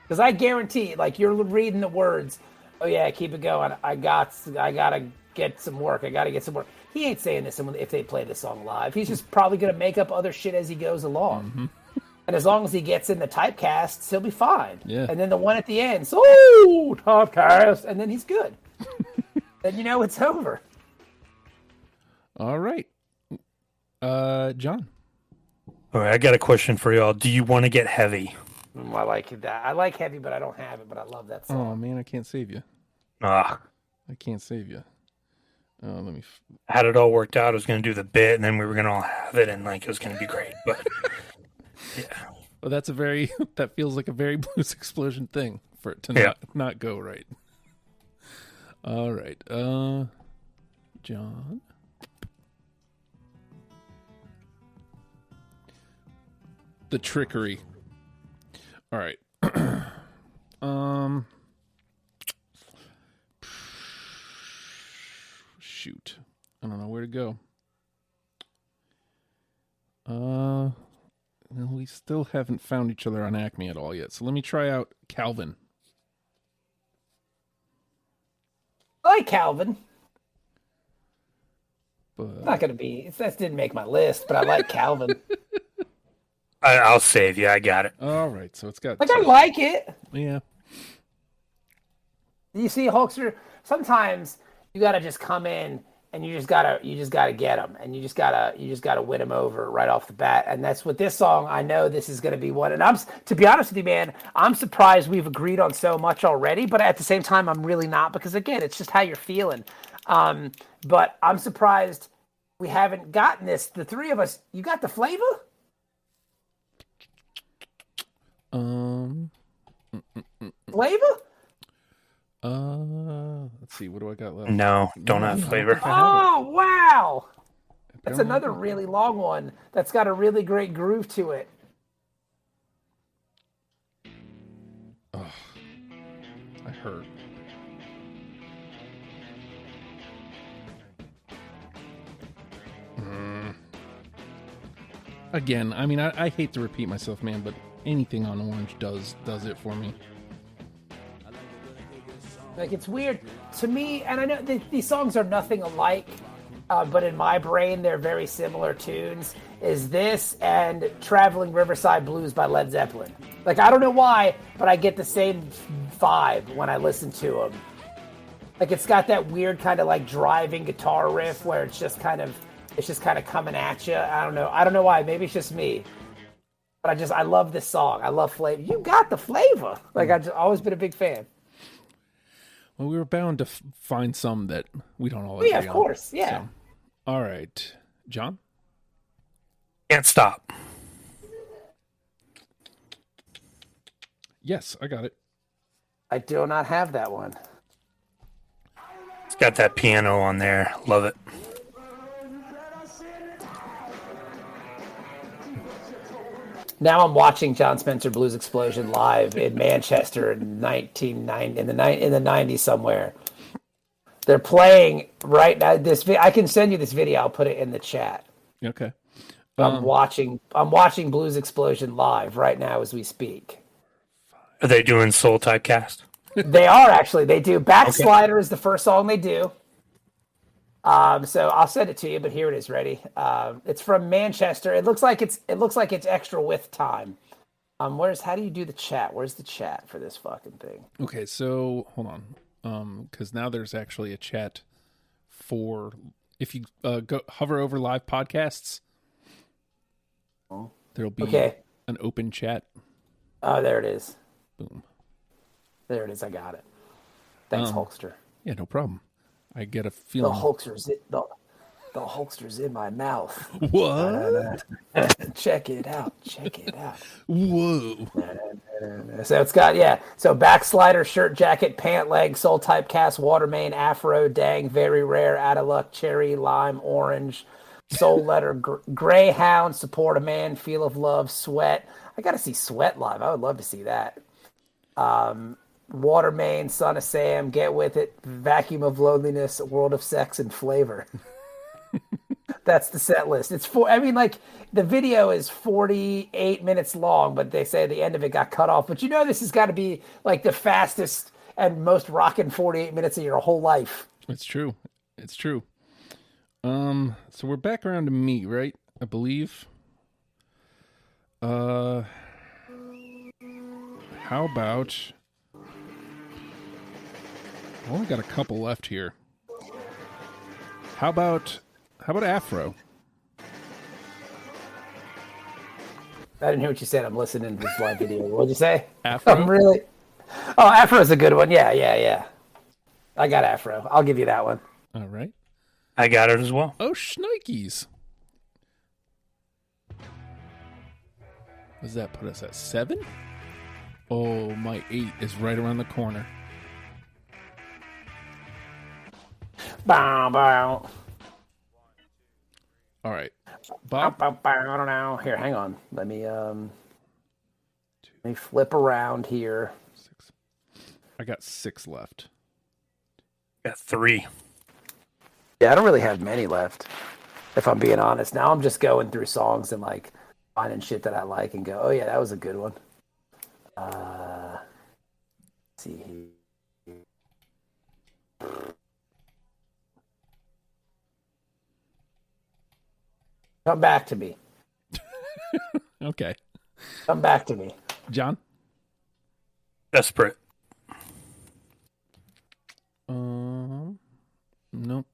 Speaker 2: Because I guarantee, like, you're reading the words, oh, yeah, keep it going. I gotta get some work. I gotta get some work. He ain't saying this if they play this song live. He's just probably going to make up other shit as he goes along. Mm-hmm. And as long as he gets in the typecasts, he'll be fine. Yeah. And then the one at the end, so typecast, and then he's good. Then you know it's over.
Speaker 1: All right. John.
Speaker 3: All right, I got a question for y'all. Do you want to get heavy?
Speaker 2: I like that. I like heavy, but I don't have it. But I love that song.
Speaker 1: Oh man, I can't save you.
Speaker 3: I
Speaker 1: can't save you. Let me.
Speaker 3: Had it all worked out. I was going to do the bit, and then we were going to all have it, and like it was going to be great. But yeah.
Speaker 1: Well, that feels like a very Blues Explosion thing for it to not go right. All right, John. The trickery. All right. Shoot. I don't know where to go. We still haven't found each other on Acme at all yet. So let me try out Calvin.
Speaker 2: I like Calvin. It's not gonna be. That didn't make my list, but I like Calvin.
Speaker 3: I'll save you. I got it.
Speaker 1: All right, so it's got
Speaker 2: Like I like it.
Speaker 1: Yeah.
Speaker 2: You see, Hulkster. Sometimes you gotta just come in and you just gotta get them, and you just gotta win them over right off the bat. And that's what this song. I know this is gonna be one. And to be honest with you, man, I'm surprised we've agreed on so much already. But at the same time, I'm really not, because again, it's just how you're feeling. But I'm surprised we haven't gotten this. The three of us. You got the flavor? Flavor?
Speaker 1: Let's see. What do I got left?
Speaker 3: No, don't have flavor.
Speaker 2: Oh, wow. That's another really long one that's got a really great groove to it.
Speaker 1: Oh, I hurt. Again, I mean, I hate to repeat myself, man, but anything on Orange does it for me.
Speaker 2: Like, it's weird to me, and I know these songs are nothing alike, but in my brain, they're very similar tunes, is this and Traveling Riverside Blues by Led Zeppelin. Like, I don't know why, but I get the same vibe when I listen to them. Like, it's got that weird kind of like driving guitar riff where it's just kind of coming at you. I don't know why. Maybe it's just me. But I love this song. I love flavor. You got the flavor. Like, I've always been a big fan.
Speaker 1: Well, we were bound to find some that we don't all agree
Speaker 2: Yeah, of course. Yeah.
Speaker 1: So, all right. John?
Speaker 3: Can't stop.
Speaker 1: Yes, I got it.
Speaker 2: I do not have that one.
Speaker 3: It's got that piano on there. Love it.
Speaker 2: Now I'm watching Jon Spencer Blues Explosion live in Manchester in 1990 in the 90s somewhere. They're playing right now. I can send you this video. I'll put it in the chat.
Speaker 1: Okay.
Speaker 2: I'm watching Blues Explosion live right now as we speak.
Speaker 3: Are they doing Soul Typecast?
Speaker 2: They are actually. They do. Backslider is the first song they do. So I'll send it to you, but here it is. Ready? It's from Manchester. It looks like it's extra with time. How do you do the chat? Where's the chat for this fucking thing?
Speaker 1: Okay, so hold on. Because now there's actually a chat for if you go hover over live podcasts. There'll be an open chat.
Speaker 2: Oh, there it is.
Speaker 1: Boom.
Speaker 2: There it is. I got it. Thanks, Hulkster.
Speaker 1: Yeah, no problem. I get a feeling
Speaker 2: The Hulkster's in my mouth.
Speaker 1: What?
Speaker 2: Check it out. Check it out.
Speaker 1: Whoa.
Speaker 2: So it's got, so backslider, shirt, jacket, pant leg, soul typecast, water main, afro, dang, very rare, out of luck, cherry, lime, orange, soul letter, greyhound, support a man, feel of love, sweat. I got to see Sweat live. I would love to see that. Water main, son of Sam, get with it, vacuum of loneliness, world of sex and flavor. That's the set list. The video is 48 minutes long, but they say the end of it got cut off. But this has got to be like the fastest and most rocking 48 minutes of your whole life.
Speaker 1: It's true. It's true. So we're back around to me, right? I believe. How about... I only got a couple left here. How about Afro?
Speaker 2: I didn't hear what you said. I'm listening to this live video. What did you say?
Speaker 1: Afro?
Speaker 2: Afro's a good one. Yeah. I got Afro. I'll give you that one.
Speaker 1: All right.
Speaker 3: I got it as well.
Speaker 1: Oh, shnikes. Does that put us at 7? Oh, my 8 is right around the corner.
Speaker 2: Bow, bow.
Speaker 1: All right. Bob?
Speaker 2: I don't know. Here, hang on. Let me flip around here.
Speaker 1: 6. I got 6 left.
Speaker 3: Got 3.
Speaker 2: Yeah, I don't really have many left, if I'm being honest. Now I'm just going through songs and like finding shit that I like and go, oh yeah, that was a good one. Let's see here. Come back to me.
Speaker 1: Okay.
Speaker 2: Come back to me.
Speaker 1: John?
Speaker 3: Desperate.
Speaker 1: Nope.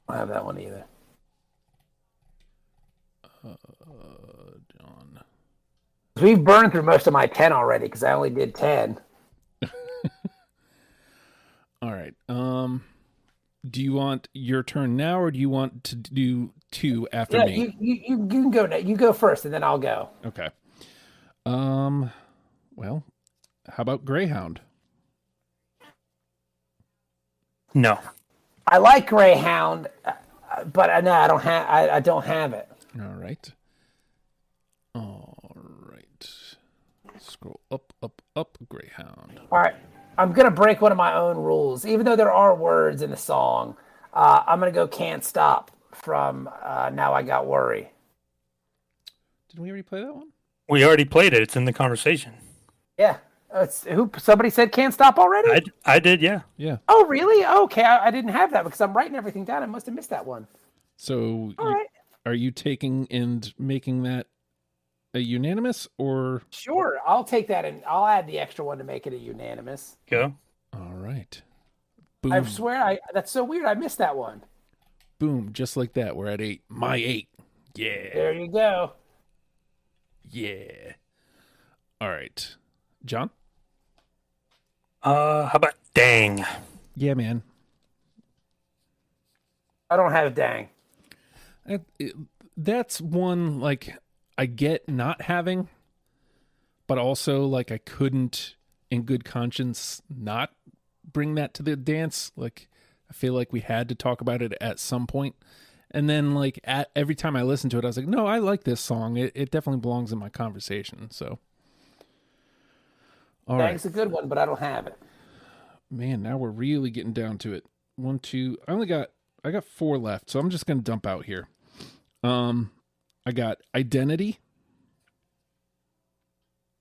Speaker 2: I don't have that one either.
Speaker 1: John.
Speaker 2: We've burned through most of my 10 already because I only did 10.
Speaker 1: All right. Do you want your turn now, or do you want to do 2 after
Speaker 2: Yeah,
Speaker 1: me?
Speaker 2: you can go now. You go first, and then I'll go.
Speaker 1: Okay. Well, how about Greyhound?
Speaker 3: No.
Speaker 2: I like Greyhound, but no, I don't have it.
Speaker 1: All right. All right. Scroll up, Greyhound.
Speaker 2: All right, I'm gonna break one of my own rules, even though there are words in the song. I'm gonna go "Can't Stop" from "Now I Got Worry."
Speaker 1: Didn't we already play that one?
Speaker 3: We already played it. It's in the conversation.
Speaker 2: Yeah, somebody said "Can't Stop" already.
Speaker 3: I did, yeah.
Speaker 1: Yeah.
Speaker 2: Oh, really? Okay, I didn't have that because I'm writing everything down. I must have missed that one.
Speaker 1: So,
Speaker 2: All right.
Speaker 1: Are you taking and making that a unanimous, or?
Speaker 2: Sure, I'll take that and I'll add the extra one to make it a unanimous.
Speaker 3: Go.
Speaker 1: All right. Boom.
Speaker 2: I swear, that's so weird. I missed that one.
Speaker 1: Boom. Just like that. We're at 8. My 8. Yeah.
Speaker 2: There you go.
Speaker 1: Yeah. All right. John?
Speaker 3: How about Dang?
Speaker 1: Yeah, man.
Speaker 2: I don't have dang.
Speaker 1: That's one, like, I get not having, but also, like, I couldn't, in good conscience, not bring that to the dance. Like, I feel like we had to talk about it at some point. And then, like, every time I listened to it, I was like, no, I like this song. It definitely belongs in my conversation. So, all right.
Speaker 2: Dang's a good one, but I don't have it.
Speaker 1: Man, now we're really getting down to it. 1, 2. I got 4 left, so I'm just gonna dump out here. I got Identity.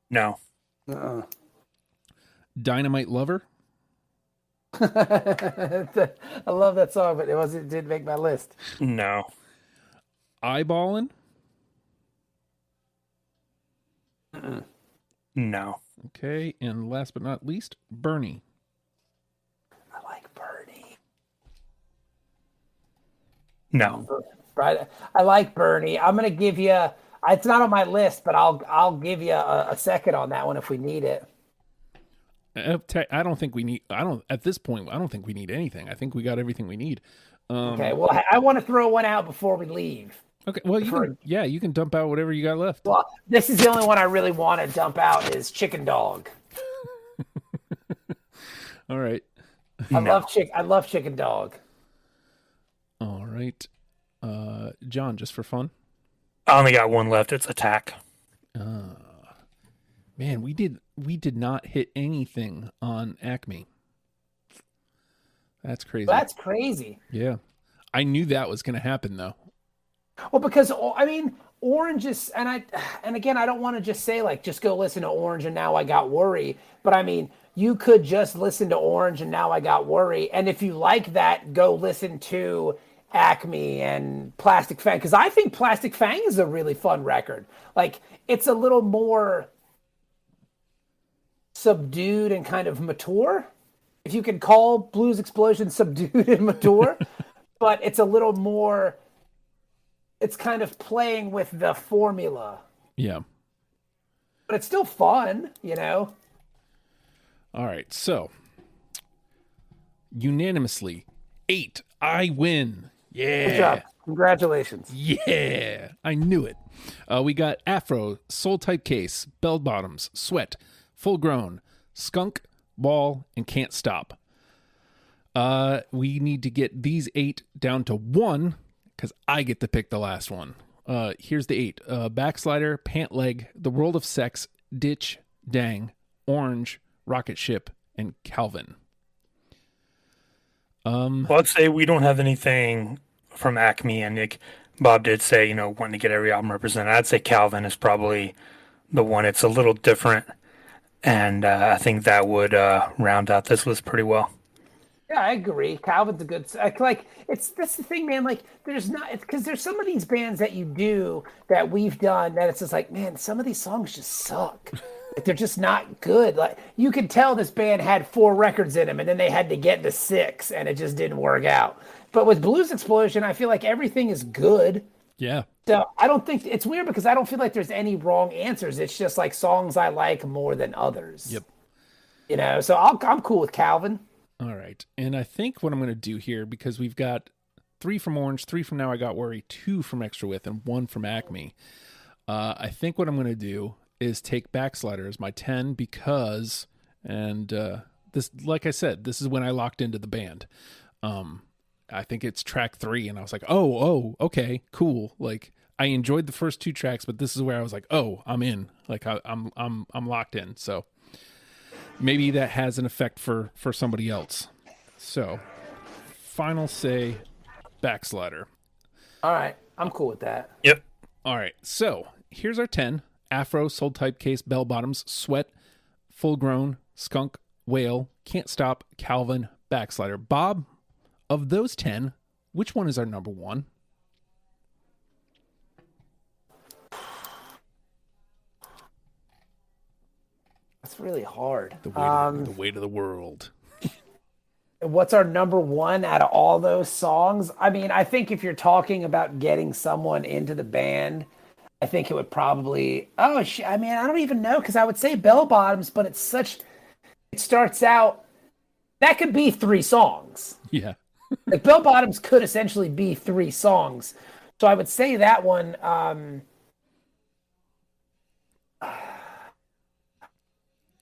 Speaker 3: No.
Speaker 1: Dynamite Lover.
Speaker 2: I love that song, but it didn't make my list.
Speaker 3: No.
Speaker 1: Eyeballin'.
Speaker 3: No.
Speaker 1: Okay, and last but not least, Bernie.
Speaker 2: I like Bernie.
Speaker 3: No.
Speaker 2: Right, I like Bernie. I'm gonna give you. It's not on my list, but I'll give you a second on that one if we need it.
Speaker 1: I don't think we need. At this point. I don't think we need anything. I think we got everything we need.
Speaker 2: Okay. Well, I want to throw one out before we leave.
Speaker 1: Okay. Well, you can dump out whatever you got left.
Speaker 2: Well, this is the only one I really want to dump out is Chicken Dog.
Speaker 1: All right.
Speaker 2: I love Chicken Dog.
Speaker 1: All right. John, just for fun.
Speaker 3: I only got one left. It's Attack.
Speaker 1: Man, we did not hit anything on Acme. That's crazy.
Speaker 2: That's crazy.
Speaker 1: Yeah. I knew that was going to happen, though.
Speaker 2: Well, because I mean, Orange is, and again, I don't want to just say like just go listen to Orange and Now I Got Worry, but I mean, you could just listen to Orange and Now I Got Worry, and if you like that, go listen to Acme and Plastic Fang, because I think Plastic Fang is a really fun record. Like, it's a little more subdued and kind of mature, if you can call Blues Explosion subdued and mature, but it's a little more, it's kind of playing with the formula.
Speaker 1: Yeah.
Speaker 2: But it's still fun, you know?
Speaker 1: All right. So, unanimously, 8. I win. Yeah.
Speaker 2: Good job. Congratulations.
Speaker 1: Yeah. I knew it. We got Afro, Soul Type Case, Bell Bottoms, Sweat, Full Grown, Skunk, Ball, and Can't Stop. We need to get these 8 down to 1 because I get to pick the last one. Here's the 8. Backslider, Pant Leg, The World of Sex, Ditch, Dang, Orange, Rocket Ship, and Calvin.
Speaker 3: Well, I'd say we don't have anything from Acme, and Nick Bob did say, wanting to get every album represented. I'd say Calvin is probably the one. It's a little different, and I think that would round out this list pretty well.
Speaker 2: Yeah, I agree. Calvin's a good like. That's the thing, man. Like, there's not because there's some of these bands that you do that we've done that it's just like, man, some of these songs just suck. Like, they're just not good. Like, you could tell this band had 4 records in them, and then they had to get to 6, and it just didn't work out. But with Blues Explosion, I feel like everything is good.
Speaker 1: Yeah.
Speaker 2: So I don't think it's weird because I don't feel like there's any wrong answers. It's just like songs I like more than others.
Speaker 1: Yep.
Speaker 2: You know, so I'm cool with Calvin.
Speaker 1: All right. And I think what I'm going to do here, because we've got 3 from Orange, 3 from Now I Got Worry, 2 from Extra Width, and 1 from Acme. I think what I'm going to do is take Backslider as my 10 because, and this, like I said, this is when I locked into the band. I think it's track 3, and I was like, oh, okay, cool. Like, I enjoyed the first 2 tracks, but this is where I was like, oh, I'm in. Like, I'm locked in. So maybe that has an effect for somebody else. So, final say, Backslider.
Speaker 2: All right, I'm cool with that.
Speaker 3: Yep.
Speaker 1: All right, so here's our 10. Afro, Soul Type Case, Bell Bottoms, Sweat, Full Grown, Skunk, Whale, Can't Stop, Calvin, Backslider. Bob, of those 10, which one is our number 1?
Speaker 2: That's really hard.
Speaker 1: The weight of the world.
Speaker 2: What's our number 1 out of all those songs? I mean, I think if you're talking about getting someone into the band, I think it would probably. I mean, I don't even know because I would say Bell Bottoms, but it starts out. That could be 3 songs.
Speaker 1: Yeah.
Speaker 2: Like Bell Bottoms could essentially be 3 songs. So I would say that one.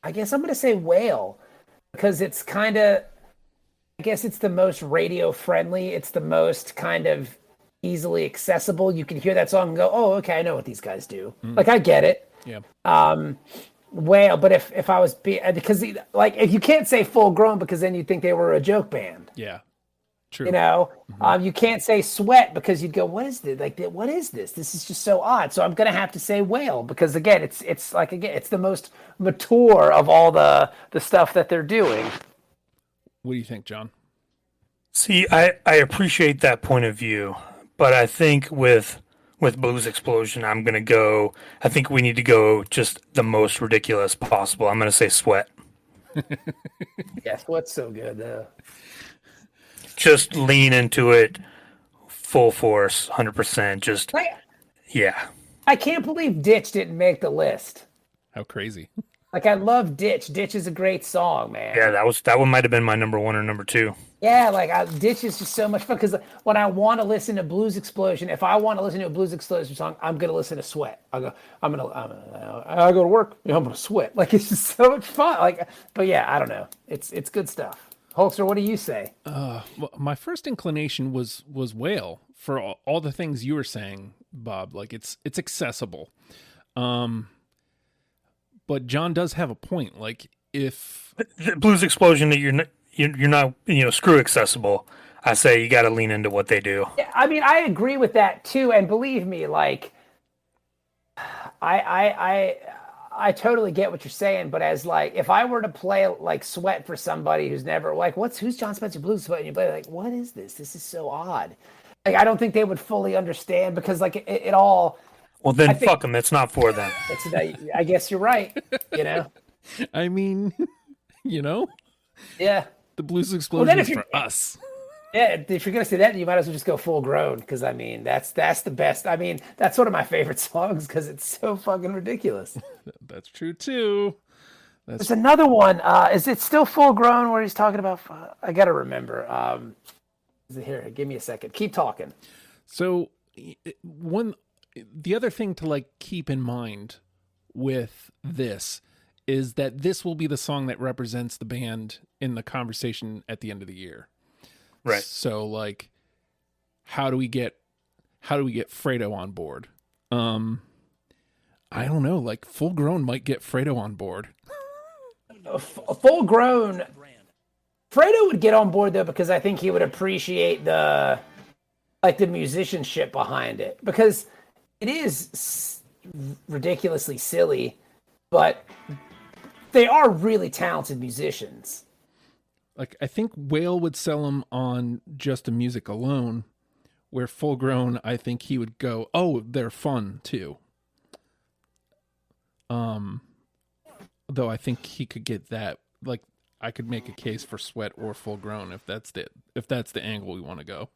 Speaker 2: I guess I'm going to say Whale because it's kind of, I guess it's the most radio friendly. It's the most kind of easily accessible. You can hear that song and go, oh, okay, I know what these guys do. Like, I get it.
Speaker 1: Yeah.
Speaker 2: Whale, but if I was, because like, if you can't say Full Grown because then you'd think they were a joke band.
Speaker 1: Yeah. True.
Speaker 2: You know, you can't say Sweat because you'd go, what is this? Like, what is this? This is just so odd. So I'm going to have to say Whale because again, it's like, again, it's the most mature of all the stuff that they're doing.
Speaker 1: What do you think, John?
Speaker 3: See, I appreciate that point of view, but I think with Blues Explosion, I'm going to go, I think we need to go just the most ridiculous possible. I'm going to say Sweat.
Speaker 2: Yeah, Sweat's so good, though.
Speaker 3: Just lean into it full force, 100%. Just, yeah.
Speaker 2: I can't believe Ditch didn't make the list.
Speaker 1: How crazy.
Speaker 2: Like, I love Ditch. Ditch is a great song, man.
Speaker 3: Yeah, that one might have been my number 1 or number 2.
Speaker 2: Yeah, like Ditch is just so much fun because when I want to listen to Blues Explosion, if I want to listen to a Blues Explosion song, I'm gonna listen to Sweat. I go to work. I'm gonna sweat. Like, it's just so much fun. Like, but yeah, I don't know. It's good stuff. Holster, what do you say?
Speaker 1: Well, my first inclination was Whale for all the things you were saying, Bob. Like, it's accessible. But John does have a point. Like, if
Speaker 3: the Blues Explosion, that you're not screw accessible. I say you got to lean into what they do.
Speaker 2: Yeah, I mean, I agree with that too. And believe me, like, I totally get what you're saying. But as like, if I were to play like Sweat for somebody who's never like, who's Jon Spencer Blues? And you play like, what is this? This is so odd. Like, I don't think they would fully understand because like it all.
Speaker 3: Well, then fuck them. It's not for them.
Speaker 2: I guess you're right. You know.
Speaker 1: I mean,
Speaker 2: Yeah.
Speaker 1: The Blues Explosion is for us.
Speaker 2: Yeah, if you're gonna say that, you might as well just go Full Grown because I mean that's the best. I mean that's one of my favorite songs because it's so fucking ridiculous.
Speaker 1: That's true too.
Speaker 2: There's another one. Is it still Full Grown where he's talking about? I gotta remember. Is it here? Give me a second. Keep talking.
Speaker 1: So the other thing to like keep in mind with this is that this will be the song that represents the band in the conversation at the end of the year.
Speaker 3: Right.
Speaker 1: So like, how do we get Fredo on board? I don't know. Like, Full Grown might get Fredo on board.
Speaker 2: Full Grown. Fredo would get on board though because I think he would appreciate the musicianship behind it because it is ridiculously silly, but they are really talented musicians.
Speaker 1: Like, I think Whale would sell them on just the music alone, where Full Grown, I think he would go, oh, they're fun too. Though I think he could get that, like, I could make a case for Sweat or Full Grown if that's the angle we want to go.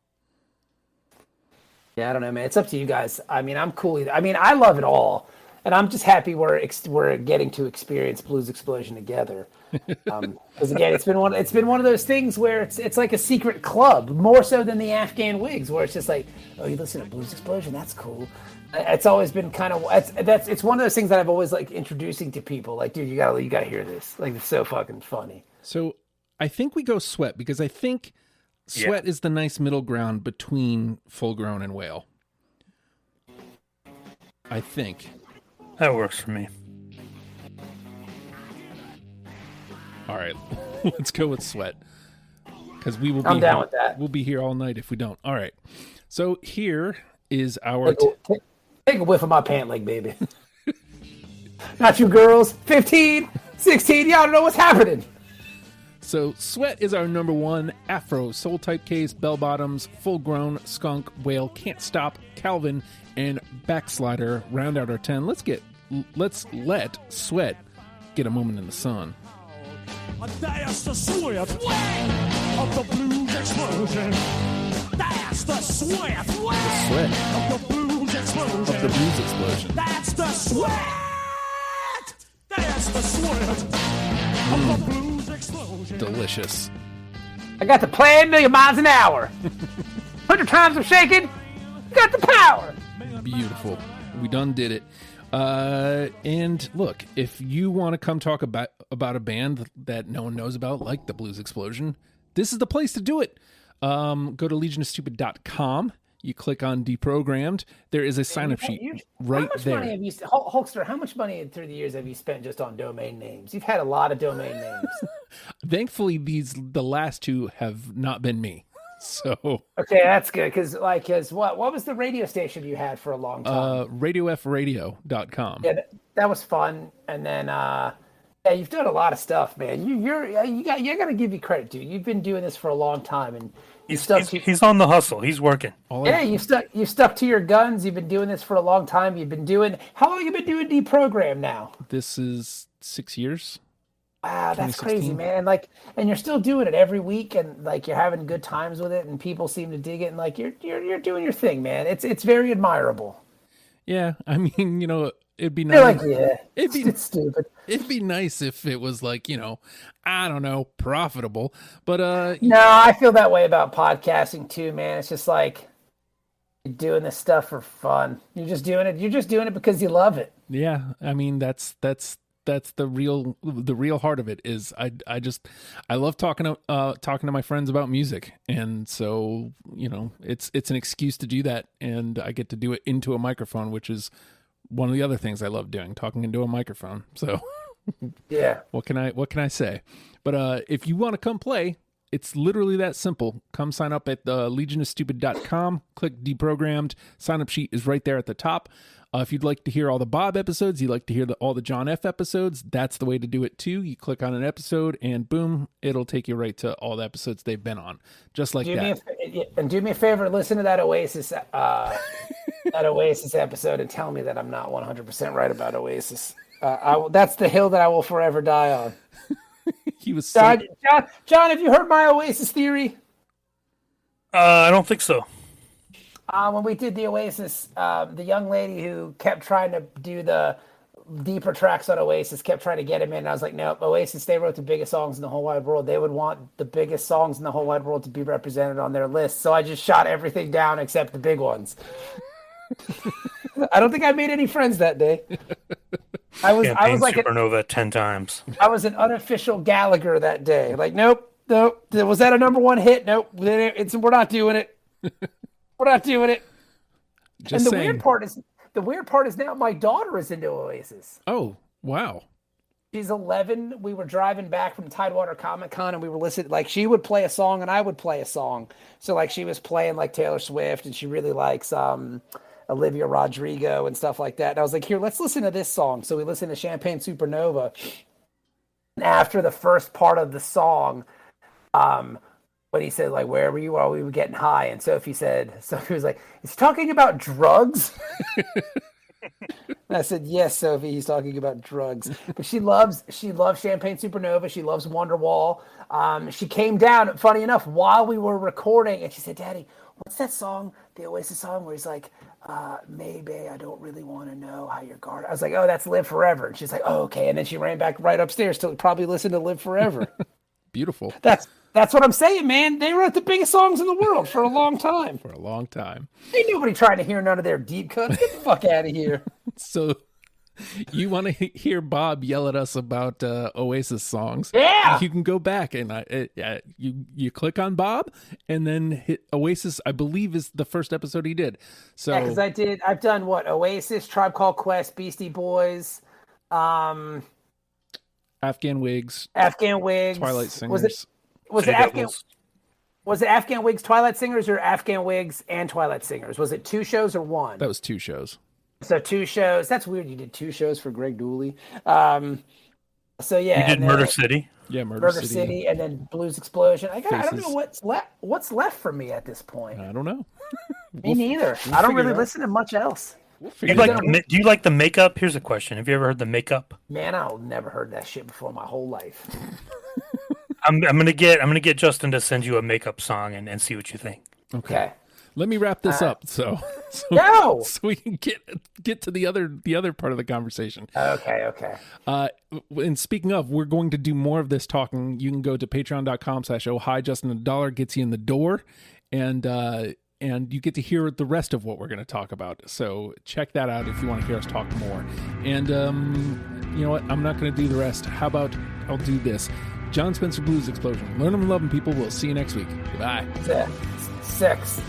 Speaker 2: Yeah, I don't know, man. It's up to you guys. I mean, I'm cool. I mean, I love it all, and I'm just happy we're getting to experience Blues Explosion together. Because again, it's been one of those things where it's like a secret club, more so than the Afghan Wigs, where it's just like, oh, you listen to Blues Explosion, that's cool. It's always been kind of it's one of those things that I've always like introducing to people. Like, dude, you gotta hear this. Like, it's so fucking funny.
Speaker 1: So I think we go Sweat because I think Sweat is the nice middle ground between Full Grown and Whale. I think
Speaker 3: that works for me.
Speaker 1: All right, let's go with Sweat because we will.
Speaker 2: I'm down with that.
Speaker 1: We'll be here all night if we don't. All right, so here is our.
Speaker 2: Take a whiff of my pant leg, baby. Not you girls. 15, 16. Y'all don't know what's happening.
Speaker 1: So Sweat is our number one. Afro, Soul Type Case, Bell Bottoms, Full Grown, Skunk, Whale, Can't Stop, Calvin, and Backslider round out our 10. Let's let Sweat get a moment in the sun.
Speaker 4: That's the sweat of the blues explosion. That's the sweat, of the blues explosion.
Speaker 1: Of the blues explosion.
Speaker 4: That's the sweat. That's the sweat of the blues explosion.
Speaker 1: Delicious.
Speaker 2: I got the plan, million miles an hour. 100 times I'm shaking. Got the power.
Speaker 1: Beautiful. We done did it. And look, if you want to come talk about a band that no one knows about, like the Blues Explosion, this is the place to do it. Go to legionofstupid.com. You click on Deprogrammed. There is a sign-up sheet right there.
Speaker 2: Money have you, Hulkster, how much money through the years have you spent just on domain names? You've had a lot of domain names.
Speaker 1: Thankfully, the last two have not been me. So
Speaker 2: okay, that's good. Because what was the radio station you had for a long time?
Speaker 1: RadioFradio.com.
Speaker 2: Yeah, that was fun. And then you've done a lot of stuff, man. You got to give you credit, dude. You've been doing this for a long time, and
Speaker 3: he's on the hustle. He's working.
Speaker 2: You stuck to your guns. You've been doing this for a long time. How long have you been doing Deprogram now?
Speaker 1: This is 6 years.
Speaker 2: Wow, that's crazy, man. And you're still doing it every week, and you're having good times with it, and people seem to dig it, and you're doing your thing, man. It's very admirable.
Speaker 1: Yeah, I mean, it'd be nice.
Speaker 2: It's stupid.
Speaker 1: It'd be nice if it was I don't know, profitable. But
Speaker 2: no, I feel that way about podcasting too, man. It's just like you're doing this stuff for fun. You're just doing it. You're just doing it because you love it.
Speaker 1: Yeah, I mean that's the real heart of it. Is I love talking to my friends about music, and so it's an excuse to do that, and I get to do it into a microphone, which is one of the other things I love doing, talking into a microphone. So
Speaker 2: yeah,
Speaker 1: what can I say? But if you want to come play, it's literally that simple. Come sign up at legionofstupid.com, click Deprogrammed. Sign up sheet is right there at the top. If you'd like to hear all the Bob episodes, you'd like to hear all the John F episodes, that's the way to do it too. You click on an episode and boom, it'll take you right to all the episodes they've been on. Just like that.
Speaker 2: And do me a favor, listen to that Oasis episode and tell me that I'm not 100% right about Oasis. That's the hill that I will forever die on.
Speaker 1: He was
Speaker 2: John, have you heard my Oasis theory?
Speaker 3: I don't think so.
Speaker 2: When we did the Oasis, the young lady who kept trying to do the deeper tracks on Oasis kept trying to get him in. And I was like, no, Oasis, they wrote the biggest songs in the whole wide world. They would want the biggest songs in the whole wide world to be represented on their list. So I just shot everything down except the big ones. I don't think I made any friends that day. I was like
Speaker 3: Supernova 10 times.
Speaker 2: I was an unofficial Gallagher that day. Nope. Was that a number one hit? Nope. We're not doing it. We're not doing it.
Speaker 1: Just
Speaker 2: and
Speaker 1: saying.
Speaker 2: The weird part is now my daughter is into Oasis.
Speaker 1: Oh, wow.
Speaker 2: She's 11. We were driving back from Tidewater Comic Con and we were listening. She would play a song and I would play a song. So she was playing Taylor Swift and she really likes Olivia Rodrigo and stuff like that. And I was like, here, let's listen to this song. So we listened to Champagne Supernova. And after the first part of the song, But he said, like, where were you while we were getting high? And Sophie was like, he's talking about drugs. And I said, yes, Sophie, he's talking about drugs. But she loves Champagne Supernova. She loves Wonderwall. She came down, funny enough, while we were recording, and she said, Daddy, what's that song, the Oasis song where he's like, maybe I don't really want to know how you're guarded. I was like, oh, that's Live Forever. And she's like, oh, okay. And then she ran back right upstairs to probably listen to Live Forever.
Speaker 1: Beautiful.
Speaker 2: That's what I'm saying, man. They wrote the biggest songs in the world for a long time.
Speaker 1: For a long time.
Speaker 2: Ain't nobody trying to hear none of their deep cuts. Get the fuck out of here.
Speaker 1: So you want to hear Bob yell at us about Oasis songs?
Speaker 2: Yeah.
Speaker 1: You can go back and you click on Bob and then hit Oasis. I believe is the first episode he did. So
Speaker 2: yeah, because I've done what? Oasis, Tribe Called Quest, Beastie Boys,
Speaker 1: Afghan Wigs,
Speaker 2: Was
Speaker 1: Twilight Singers.
Speaker 2: it Afghan Wigs, Twilight Singers, or Afghan Wigs and Twilight Singers? Was it 2 shows or 1?
Speaker 1: That was 2 shows.
Speaker 2: So 2 shows. That's weird. You did 2 shows for Greg Dooley. So yeah,
Speaker 3: you did Murder City.
Speaker 1: Yeah, Murder
Speaker 2: City, and then Blues Explosion. I don't know what's left for me at this point.
Speaker 1: I don't know.
Speaker 2: Me neither. I don't really listen to much else.
Speaker 3: Do you like the makeup? Here's a question. Have you ever heard the makeup?
Speaker 2: Man, I've never heard that shit before in my whole life.
Speaker 3: I'm gonna get Justin to send you a makeup song and see what you think.
Speaker 2: Okay.
Speaker 1: Let me wrap this up so we can get to the other part of the conversation.
Speaker 2: Okay.
Speaker 1: And speaking of, we're going to do more of this talking. You can go to patreon.com/oh hi Justin. $1 gets you in the door, and you get to hear the rest of what we're going to talk about. So check that out if you want to hear us talk more. And you know what? I'm not going to do the rest. How about I'll do this? Jon Spencer Blues Explosion. Learn them and love them, people. We'll see you next week. Goodbye.
Speaker 2: 6.